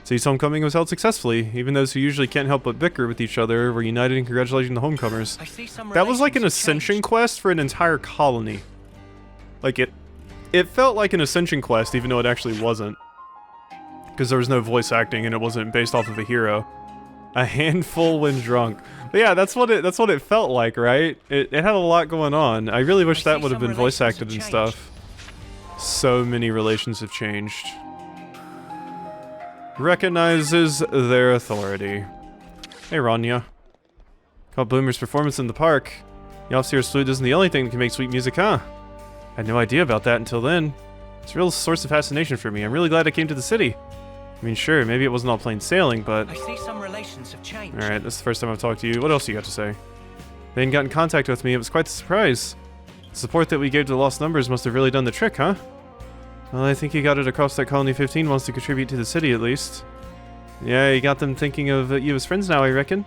City's homecoming was held successfully. Even those who usually can't help but bicker with each other were united in congratulating the homecomers. That was like an ascension quest for an entire colony. Like it felt like an ascension quest even though it actually wasn't. Because there was no voice acting and it wasn't based off of a hero. A handful when drunk. But yeah, that's what it felt like, right? It had a lot going on. I really wish that would have been voice acted and stuff. So many relations have changed. Recognizes their authority. Hey, Rania. Caught Bloomer's performance in the park. The officer's flute isn't the only thing that can make sweet music, huh? I had no idea about that until then. It's a real source of fascination for me. I'm really glad I came to the city. I mean, sure, maybe it wasn't all plain sailing, but... I see some relations have changed. Alright, this is the first time I've talked to you. What else you got to say? They hadn't got in contact with me. It was quite a surprise. The support that we gave to the lost numbers must have really done the trick, huh? Well, I think you got it across that Colony 15 wants to contribute to the city, at least. Yeah, you got them thinking of you as friends now, I reckon.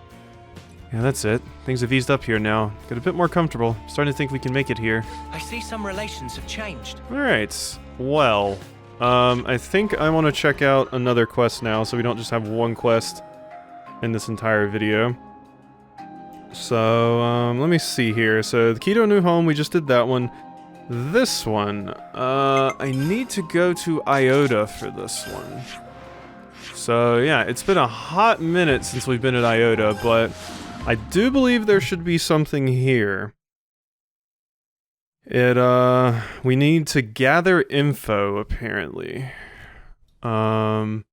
Yeah, that's it. Things have eased up here now. Got a bit more comfortable. Starting to think we can make it here. I see some relations have changed. Alright, well... I think I want to check out another quest now, so we don't just have one quest in this entire video. So, let me see here. So, the Key to a New Home, we just did that one. This one, I need to go to Iota for this one. So, yeah, it's been a hot minute since we've been at Iota, but I do believe there should be something here. We need to gather info, apparently. Don't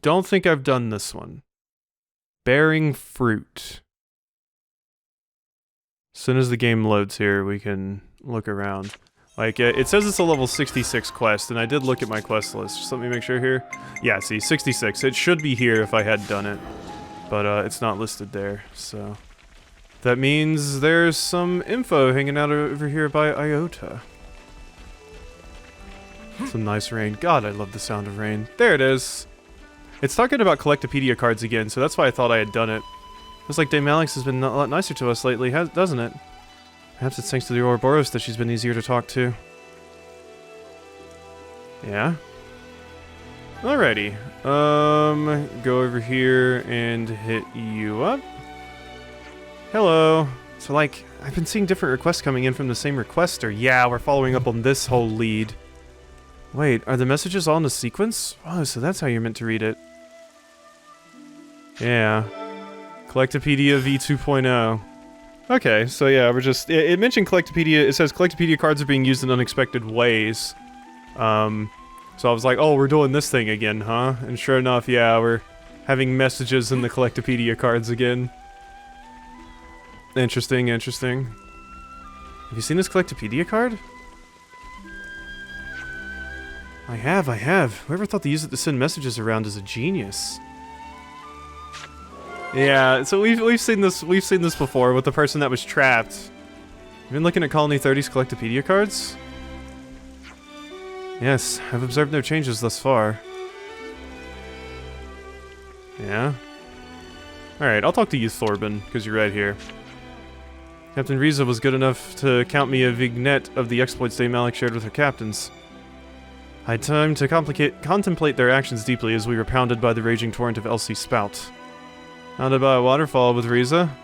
think I've done this one. Bearing fruit. As soon as the game loads here, we can look around. Like, it says it's a level 66 quest, and I did look at my quest list. Just let me make sure here. Yeah, see, 66. It should be here if I had done it. But, it's not listed there, so... That means there's some info hanging out over here by Iota. Some nice rain. God, I love the sound of rain. There it is. It's talking about Collectopedia cards again, so that's why I thought I had done it. Looks like Dame Alex has been a lot nicer to us lately, doesn't it? Perhaps it's thanks to the Ouroboros that she's been easier to talk to. Yeah? Alrighty. Go over here and hit you up. Hello. So, like, I've been seeing different requests coming in from the same requester. Yeah, we're following up on this whole lead. Wait, are the messages all in a sequence? Oh, so that's how you're meant to read it. Yeah. Collectopedia v2.0. Okay, so yeah, we're just... It mentioned Collectopedia... It says Collectopedia cards are being used in unexpected ways. So I was like, oh, we're doing this thing again, huh? And sure enough, yeah, we're having messages in the Collectopedia cards again. Interesting, interesting. Have you seen this Collectopedia card? I have. Whoever thought to use it to send messages around is a genius. Yeah, so we've seen this before with the person that was trapped. You've been looking at Colony 30's Collectopedia cards? Yes, I've observed no changes thus far. Yeah? Alright, I'll talk to you, Thorben, because you're right here. Captain Riza was good enough to count me a vignette of the exploits Dame Malik shared with her captains. I had time to contemplate their actions deeply as we were pounded by the raging torrent of Elsie Spout. Pounded by a waterfall with Riza?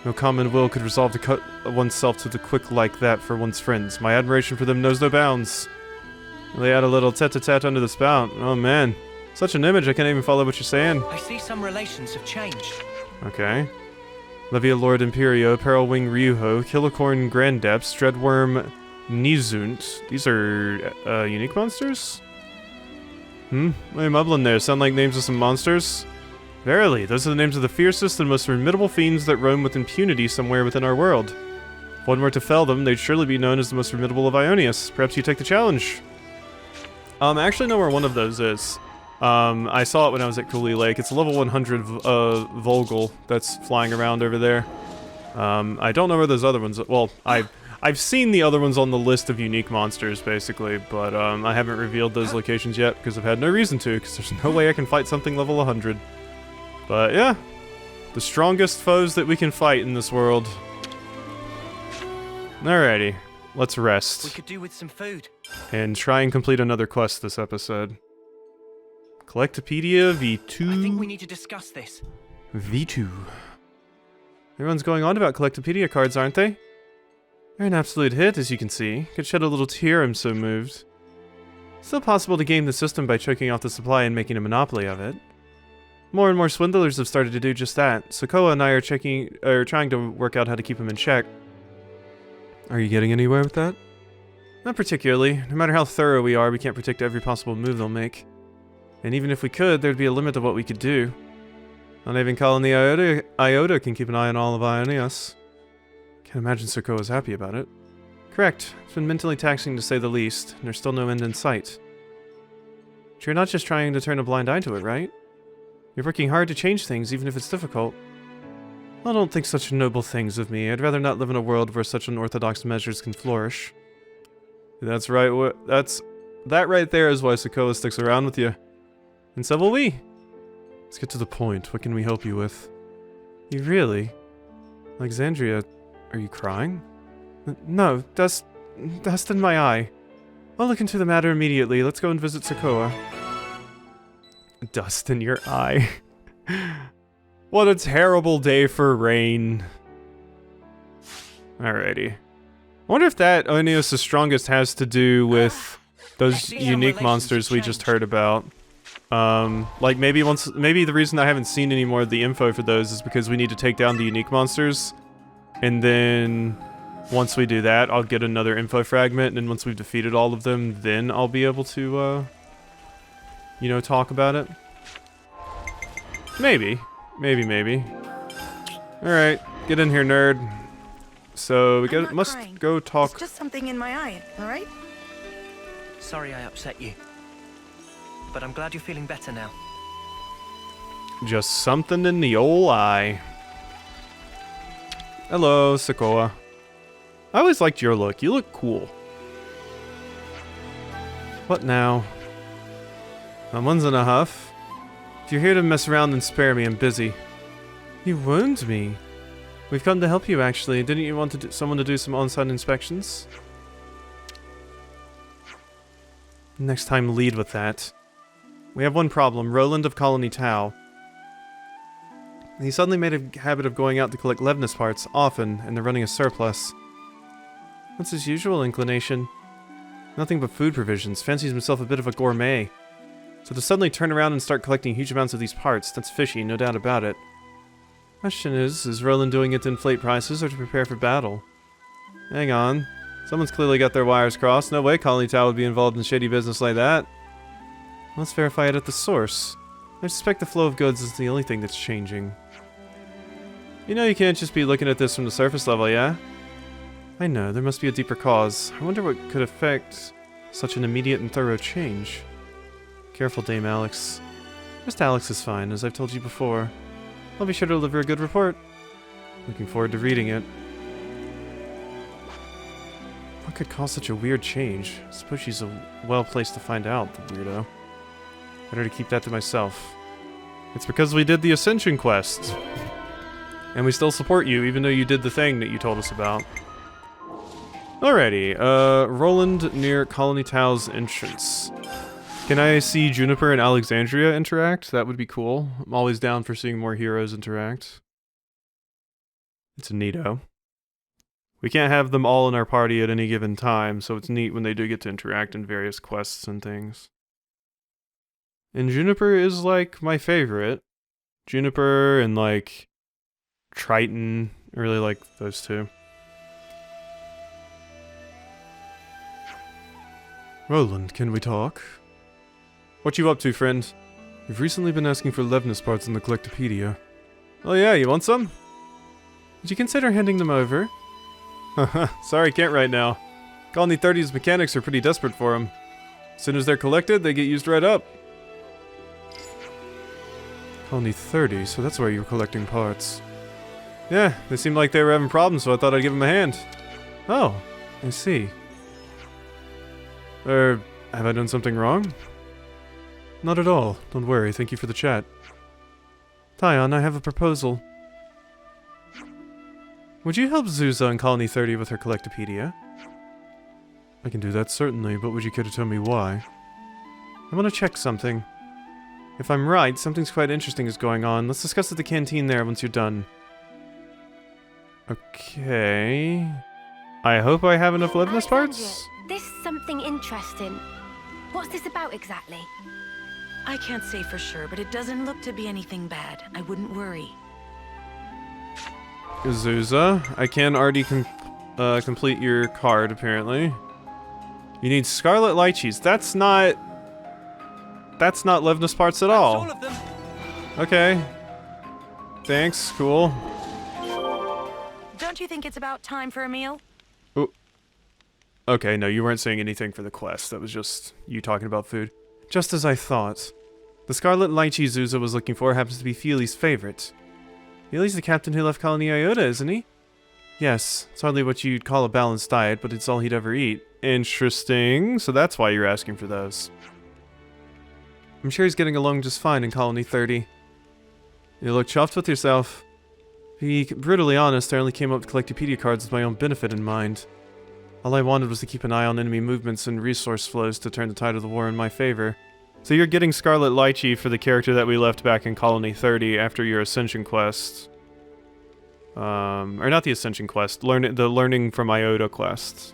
No common will could resolve to cut oneself to the quick like that for one's friends. My admiration for them knows no bounds. They had a little tete-a-tete under the spout. Oh man. Such an image, I can't even follow what you're saying. I see some relations have changed. Okay. Levia Lord Imperio, Peril-Wing Ryuho, Killicorn Grandeps, Dreadworm Nizunt. These are, unique monsters? What are you mumbling there? Sound like names of some monsters? Verily, those are the names of the fiercest and most formidable fiends that roam with impunity somewhere within our world. If one were to fell them, they'd surely be known as the most formidable of Ionius. Perhaps you take the challenge. I actually know where one of those is. I saw it when I was at Cooley Lake. It's a level 100 Volgal that's flying around over there. I don't know where those other ones... Well, I've seen the other ones on the list of unique monsters, basically, but I haven't revealed those locations yet because I've had no reason to, because there's no way I can fight something level 100. But yeah, the strongest foes that we can fight in this world. Alrighty, let's rest. We could do with some food. And try and complete another quest this episode. Collectopedia V2... I think we need to discuss this. V2. Everyone's going on about Collectopedia cards, aren't they? They're an absolute hit, as you can see. Could shed a little tear, I'm so moved. Still possible to game the system by choking off the supply and making a monopoly of it. More and more swindlers have started to do just that. Sokoa and I are trying to work out how to keep them in check. Are you getting anywhere with that? Not particularly. No matter how thorough we are, we can't predict every possible move they'll make. And even if we could, there'd be a limit to what we could do. Not even Colony Iota can keep an eye on all of Ionius. Can't imagine Sokoa's happy about it. Correct. It's been mentally taxing to say the least, and there's still no end in sight. But you're not just trying to turn a blind eye to it, right? You're working hard to change things, even if it's difficult. I don't think such noble things of me. I'd rather not live in a world where such unorthodox measures can flourish. That's right. That right there is why Sokoa sticks around with you. And so will we. Let's get to the point. What can we help you with? You really? Alexandria, are you crying? No, dust in my eye. I'll look into the matter immediately. Let's go and visit Sokoa. Dust in your eye. What a terrible day for rain. Alrighty. I wonder if that Ionius' strongest has to do with those unique monsters we just heard about. Like maybe the reason I haven't seen any more of the info for those is because we need to take down the unique monsters. And then once we do that, I'll get another info fragment, and then once we've defeated all of them, then I'll be able to, you know, talk about it. Maybe. Maybe. Alright, get in here, nerd. So, we must go talk... It's just something in my eye, alright? Sorry I upset you. But I'm glad you're feeling better now. Just something in the ol' eye. Hello, Sokoa. I always liked your look. You look cool. What now? Someone's in a huff. If you're here to mess around, then spare me. I'm busy. You wound me. We've come to help you, actually. Didn't you want someone to do some on-site inspections? Next time, lead with that. We have one problem. Roland of Colony Tau. He suddenly made a habit of going out to collect Levnus parts, often, and they're running a surplus. What's his usual inclination? Nothing but food provisions, fancies himself a bit of a gourmet. So to suddenly turn around and start collecting huge amounts of these parts, that's fishy, no doubt about it. Question is Roland doing it to inflate prices or to prepare for battle? Hang on. Someone's clearly got their wires crossed. No way Colony Tower would be involved in shady business like that. Let's verify it at the source. I suspect the flow of goods is the only thing that's changing. You know you can't just be looking at this from the surface level, yeah? I know, there must be a deeper cause. I wonder what could affect such an immediate and thorough change. Careful, Dame Alex. Just Alex is fine, as I've told you before. I'll be sure to deliver a good report. Looking forward to reading it. What could cause such a weird change? I suppose she's well placed to find out, the weirdo. Better to keep that to myself. It's because we did the Ascension quest. And we still support you, even though you did the thing that you told us about. Alrighty, Roland near Colony Tao's entrance. Can I see Juniper and Alexandria interact? That would be cool. I'm always down for seeing more heroes interact. It's neato. We can't have them all in our party at any given time, so it's neat when they do get to interact in various quests and things. And Juniper is, like, my favorite. Juniper and, like, Triton. I really like those two. Roland, can we talk? What you up to, friend? You've recently been asking for Levnus parts in the Collectopedia. Oh yeah, you want some? Would you consider handing them over? Haha, sorry, can't right now. Colony 30's mechanics are pretty desperate for them. As soon as they're collected, they get used right up. Colony 30, so that's where you were collecting parts. Yeah, they seemed like they were having problems, so I thought I'd give them a hand. Oh, I see. Have I done something wrong? Not at all. Don't worry, thank you for the chat. Tyon, I have a proposal. Would you help Zuza in Colony 30 with her Collectopedia? I can do that, certainly, but would you care to tell me why? I want to check something. If I'm right, something's quite interesting is going on. Let's discuss at the canteen there once you're done. Okay... I hope I have enough Levnus parts? This is something interesting. What's this about exactly? I can't say for sure, but it doesn't look to be anything bad. I wouldn't worry. Zuza, I can already complete your card, apparently. You need Scarlet Lychees. That's not Levnus parts at all. All of them. Okay. Thanks, cool. Don't you think it's about time for a meal? Ooh. Okay, no, you weren't saying anything for the quest. That was just you talking about food. Just as I thought. The Scarlet Lychee Zuza was looking for happens to be Feely's favorite. Feely's the captain who left Colony Iota, isn't he? Yes, it's hardly what you'd call a balanced diet, but it's all he'd ever eat. Interesting. So that's why you're asking for those. I'm sure he's getting along just fine in Colony 30. You look chuffed with yourself. To be brutally honest, I only came up with Collectopedia cards with my own benefit in mind. All I wanted was to keep an eye on enemy movements and resource flows to turn the tide of the war in my favor. So you're getting Scarlet Lychee for the character that we left back in Colony 30 after your Ascension quest. Or not the Ascension quest, the Learning from Iota quest.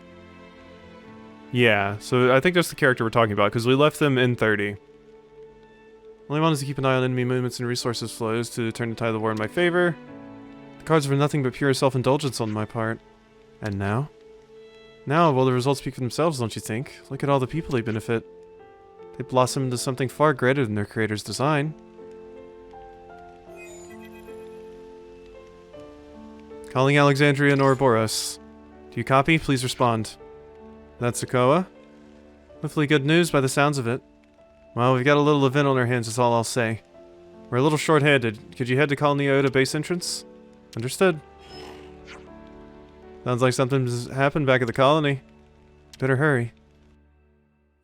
Yeah, so I think that's the character we're talking about, because we left them in 30. All I wanted was to keep an eye on enemy movements and resources flows to turn the tide of the war in my favor. The cards were nothing but pure self-indulgence on my part. And now? Now, well, the results speak for themselves, don't you think? Look at all the people they benefit. They blossom into something far greater than their creator's design. Calling Alexandria and Ouroboros. Do you copy? Please respond. That's Sokoa. Hopefully good news by the sounds of it. Well, we've got a little event on our hands, is all I'll say. We're a little short-handed. Could you head to Colony Iota base entrance? Understood. Sounds like something's happened back at the colony. Better hurry.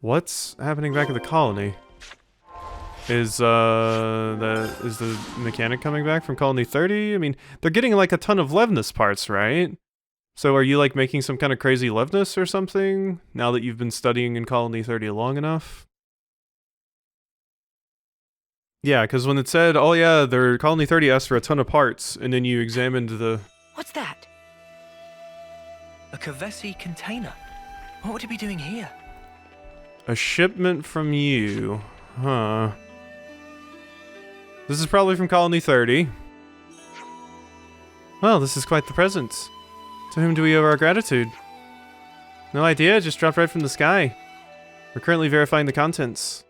What's happening back at the colony? Is the mechanic coming back from Colony 30? I mean, they're getting like a ton of Levnus parts, right? So are you like making some kind of crazy Levnus or something? Now that you've been studying in Colony 30 long enough? Yeah, because when it said, oh yeah, their Colony 30 asked for a ton of parts, and then you examined the... What's that? A Kevesi container. What would it be doing here? A shipment from you. Huh. This is probably from Colony 30. Well, this is quite the present. To whom do we owe our gratitude? No idea, it just dropped right from the sky. We're currently verifying the contents.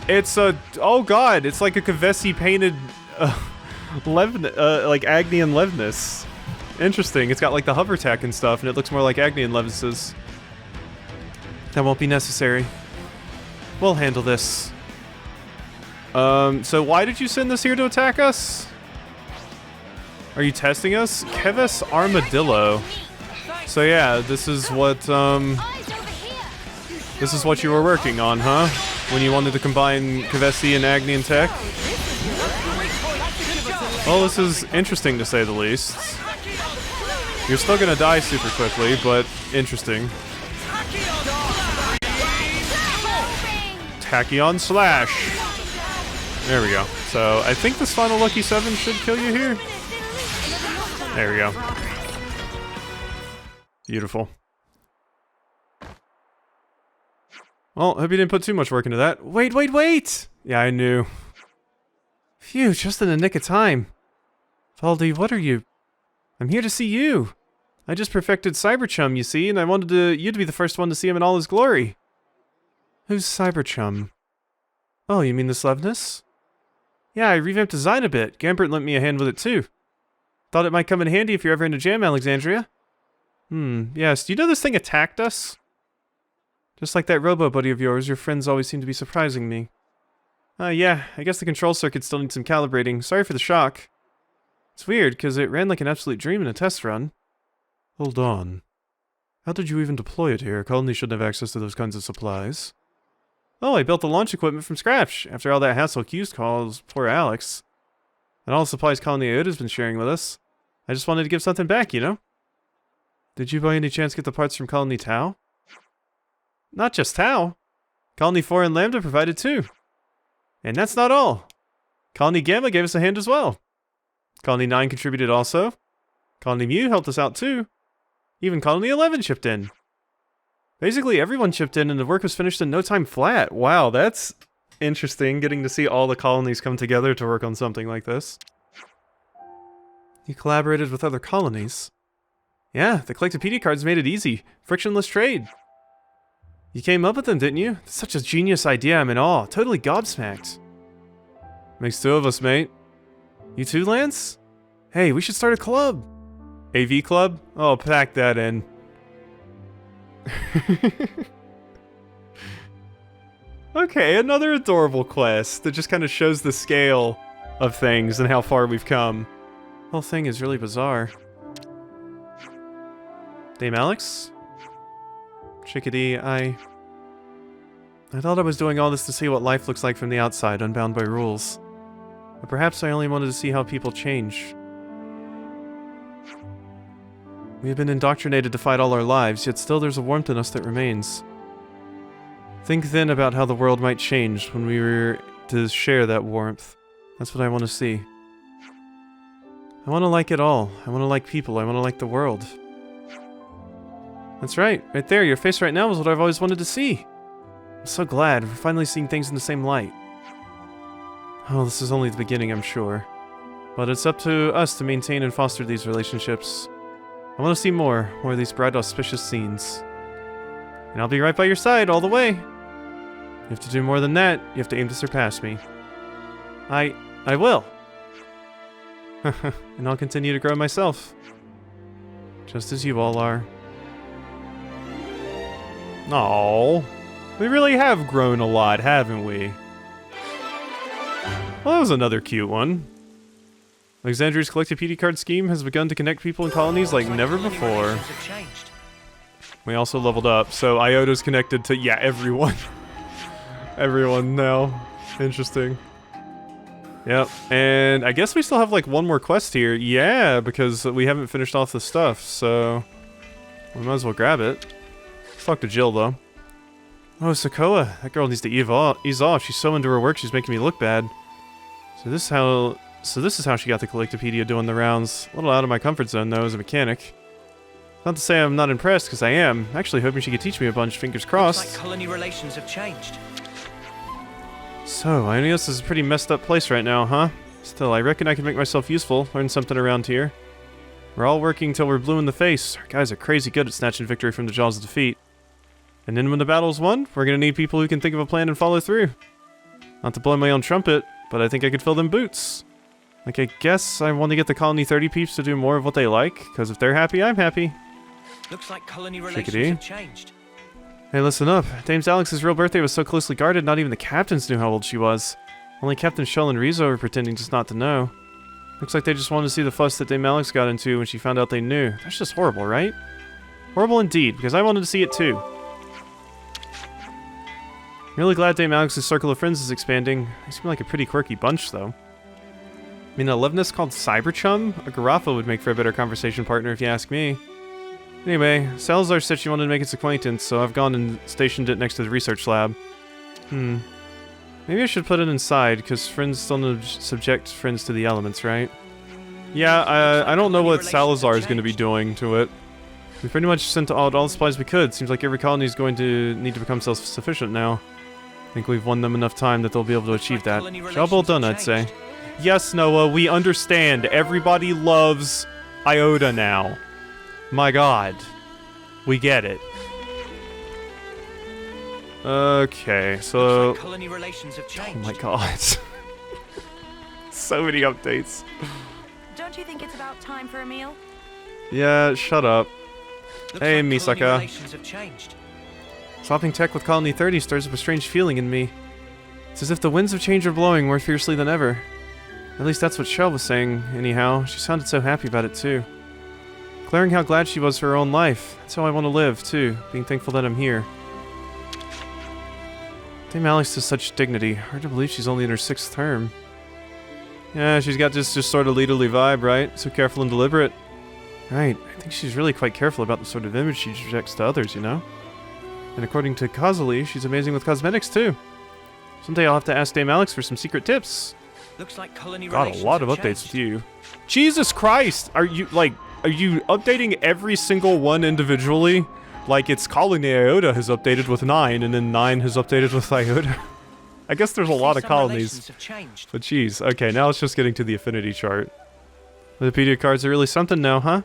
It's a... oh god, it's like a Kevesi painted... like Agni and Levnis. Interesting, it's got like the hover tech and stuff, and it looks more like Agni and Levnis's. That won't be necessary. We'll handle this. So why did you send this here to attack us? Are you testing us? Keves Armadillo. So yeah, this is what you were working on, huh? When you wanted to combine Kevesi and Agni and tech? Well, this is interesting to say the least. You're still gonna die super quickly, but interesting. Tachyon Slash. There we go. So, I think this final Lucky 7 should kill you here. There we go. Beautiful. Well, hope you didn't put too much work into that. Wait, wait, wait! Yeah, I knew. Phew, just in the nick of time. Valdi, what are you? I'm here to see you. I just perfected Cyberchum, you see, and I wanted you to be the first one to see him in all his glory. Who's Cyberchum? Oh, you mean this Levnis? Yeah, I revamped design a bit. Gambert lent me a hand with it too. Thought it might come in handy if you're ever in a jam, Alexandria. Yes. Do you know this thing attacked us? Just like that robo buddy of yours, your friends always seem to be surprising me. Yeah, I guess the control circuit still needs some calibrating. Sorry for the shock. It's weird, because it ran like an absolute dream in a test run. Hold on. How did you even deploy it here? Colony shouldn't have access to those kinds of supplies. Oh, I built the launch equipment from scratch. After all that hassle, Q's calls poor Alex. And all the supplies Colony Iota's been sharing with us. I just wanted to give something back, you know? Did you by any chance get the parts from Colony Tau? Not just Tau. Colony 4 and Lambda provided too. And that's not all. Colony Gamma gave us a hand as well. Colony 9 contributed also. Colony Mu helped us out too. Even Colony 11 chipped in. Basically everyone chipped in and the work was finished in no time flat. Wow, that's interesting, getting to see all the colonies come together to work on something like this. You collaborated with other colonies? Yeah, the Collectopedia cards made it easy. Frictionless trade. You came up with them, didn't you? That's such a genius idea, I'm in awe. Totally gobsmacked. Makes two of us, mate. You too, Lance? Hey, we should start a club. AV club? Oh, pack that in. Okay, another adorable quest that just kind of shows the scale of things and how far we've come. The whole thing is really bizarre. Dame Alex? Chickadee, I thought I was doing all this to see what life looks like from the outside, unbound by rules. But perhaps I only wanted to see how people change. We have been indoctrinated to fight all our lives, yet still there's a warmth in us that remains. Think then about how the world might change when we were to share that warmth. That's what I want to see. I want to like it all. I want to like people. I want to like the world. That's right. Right there. Your face right now is what I've always wanted to see. I'm so glad. We're finally seeing things in the same light. Oh, this is only the beginning, I'm sure. But it's up to us to maintain and foster these relationships. I want to see more of these bright, auspicious scenes. And I'll be right by your side all the way. You have to do more than that. You have to aim to surpass me. I will. And I'll continue to grow myself. Just as you all are. Aww. We really have grown a lot, haven't we? Well, that was another cute one. Alexandria's Collectopedia card scheme has begun to connect people in colonies like never before. We also leveled up, so Iota's connected to, yeah, everyone. Everyone now. Interesting. Yep, and I guess we still have like one more quest here. Yeah, because we haven't finished off the stuff, so we might as well grab it. Let's talk to Jill, though. Oh, Sokoa, that girl needs to ease off. She's so into her work, she's making me look bad. So this is how she got the Collectopedia doing the rounds. A little out of my comfort zone, though, as a mechanic. Not to say I'm not impressed, because I am. Actually hoping she could teach me a bunch, fingers crossed. Looks like colony relations have changed. So, Ionios is a pretty messed up place right now, huh? Still, I reckon I can make myself useful, learn something around here. We're all working till we're blue in the face. Our guys are crazy good at snatching victory from the jaws of defeat. And then when the battle's won, we're gonna need people who can think of a plan and follow through. Not to blow my own trumpet, but I think I could fill them boots. Like, I guess I want to get the Colony 30 peeps to do more of what they like, because if they're happy, I'm happy. Looks like colony relations Chickadee. have changed. Hey, listen up. Dames Alex's real birthday was so closely guarded, not even the captains knew how old she was. Only Captain Shell and Rizzo were pretending just not to know. Looks like they just wanted to see the fuss that Dame Alex got into when she found out they knew. That's just horrible, right? Horrible indeed, because I wanted to see it too. Really glad Dame Alex's circle of friends is expanding. They seem like a pretty quirky bunch, though. I mean, a Levinus called Cyberchum? A Garaffa would make for a better conversation partner if you ask me. Anyway, Salazar said she wanted to make its acquaintance, so I've gone and stationed it next to the research lab. Maybe I should put it inside, because friends don't subject friends to the elements, right? Yeah, I don't know what Salazar is going to be doing to it. We pretty much sent out all the supplies we could. Seems like every colony is going to need to become self-sufficient now. I think we've won them enough time that they'll be able to achieve that. Job well done, I'd say. Yes, Noah, we understand. Everybody loves Iota now. My god. We get it. Okay, so... Looks like colony relations have changed. Oh my god. So many updates. Don't you think it's about time for a meal? Yeah, shut up. Looks Hey, like colony Misaka. relations have changed. Swapping tech with Colony 30 stirs up a strange feeling in me. It's as if the winds of change are blowing more fiercely than ever. At least that's what Shell was saying, anyhow. She sounded so happy about it, too. Declaring how glad she was for her own life. That's how I want to live, too, being thankful that I'm here. Dame Alex has such dignity. Hard to believe she's only in her 6th term. Yeah, she's got this just sort of leaderly vibe, right? So careful and deliberate. Right, I think she's really quite careful about the sort of image she projects to others, you know? And according to Kazali, she's amazing with cosmetics, too. Someday I'll have to ask Dame Alex for some secret tips. Looks like colony Got a relations lot of have updates with changed. you. Jesus Christ! Are you updating every single one individually? Like, it's Colony Iota has updated with 9, and then 9 has updated with Iota. I guess there's a lot of Some colonies. relations have changed. But geez, okay, now it's just getting to the affinity chart. The Wikipedia cards are really something now, huh?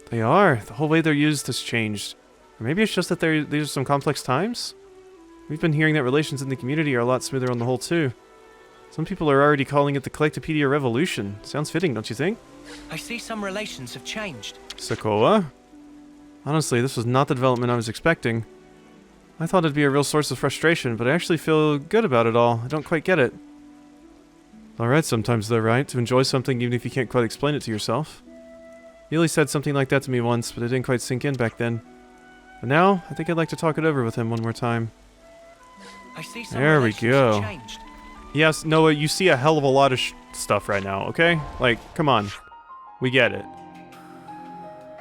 They are. The whole way they're used has changed. Or maybe it's just that these are some complex times? We've been hearing that relations in the community are a lot smoother on the whole, too. Some people are already calling it the Collectopedia Revolution. Sounds fitting, don't you think? I see some relations have changed. Sakoa? Honestly, this was not the development I was expecting. I thought it'd be a real source of frustration, but I actually feel good about it all. I don't quite get it. Alright sometimes though, right? To enjoy something even if you can't quite explain it to yourself. Yuli said something like that to me once, but it didn't quite sink in back then. But now, I think I'd like to talk it over with him one more time. I see some There we relations go. have changed. Yes, Noah, you see a hell of a lot of stuff right now, okay? Like, come on. We get it.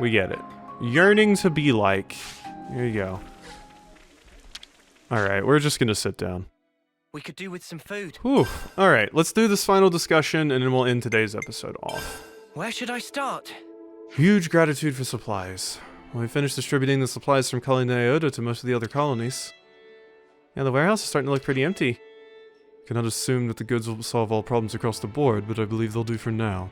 We get it. Yearning to be like. Here you go. Alright, we're just gonna sit down. We could do with some food. Whew. Alright, let's do this final discussion and then we'll end today's episode off. Where should I start? Huge gratitude for supplies. When we finished distributing the supplies from Colony Iota to most of the other colonies. Yeah, the warehouse is starting to look pretty empty. Cannot assume that the goods will solve all problems across the board, but I believe they'll do for now.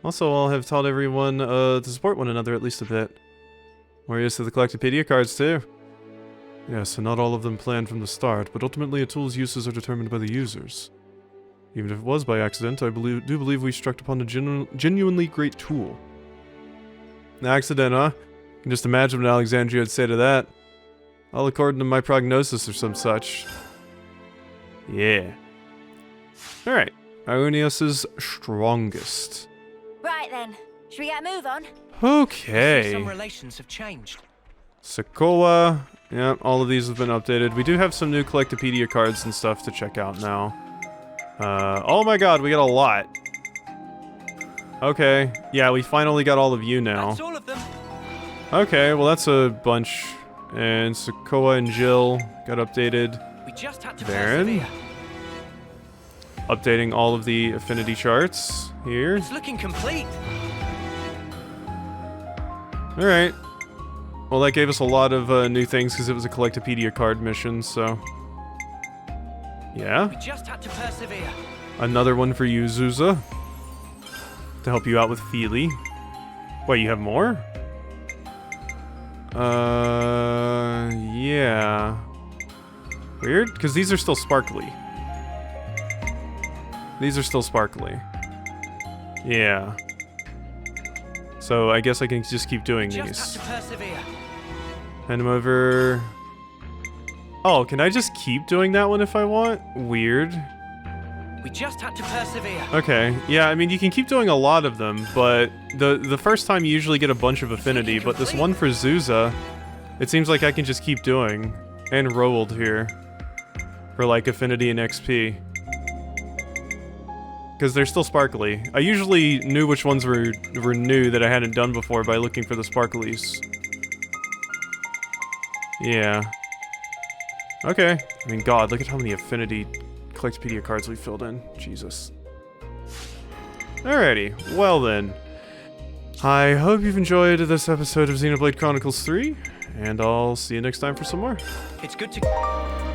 Also, I'll have taught everyone to support one another at least a bit. More use of the Collectopedia cards too. Yes, and not all of them planned from the start, but ultimately a tool's uses are determined by the users. Even if it was by accident, I do believe we struck upon a genuinely great tool. Accident, huh? You can just imagine what Alexandria would say to that. All according to my prognosis or some such. Yeah. Alright, Ionios' strongest. Right then, should we get a move on? I see Okay. some relations have changed. Sakoa. Yeah, all of these have been updated. We do have some new Collectopedia cards and stuff to check out now. Oh my god, we got a lot. Okay. Yeah, we finally got all of you now. That's all of them. Okay, well that's a bunch. And Sakoa and Jill got updated. We just had to Baron. persevere. Updating all of the affinity charts here. It's looking complete. Alright. Well, that gave us a lot of new things because it was a Collectopedia card mission, so... Yeah? We just had to persevere. Another one for you, Zuza. To help you out with Feely. Wait, you have more? Yeah. Weird, because these are still sparkly. These are still sparkly. Yeah. So I guess I can just keep doing these. Just had to persevere. Hand them over. Oh, can I just keep doing that one if I want? Weird. We just had to persevere. Okay, yeah, I mean, you can keep doing a lot of them, but the first time you usually get a bunch of affinity, but this one for Zuza, it seems like I can just keep doing. And Roald here. For, like, affinity and XP. Because they're still sparkly. I usually knew which ones were new that I hadn't done before by looking for the sparklies. Yeah. Okay. I mean, God, look at how many affinity Collectopedia cards we filled in. Jesus. Alrighty. Well then. I hope you've enjoyed this episode of Xenoblade Chronicles 3, and I'll see you next time for some more. It's good to...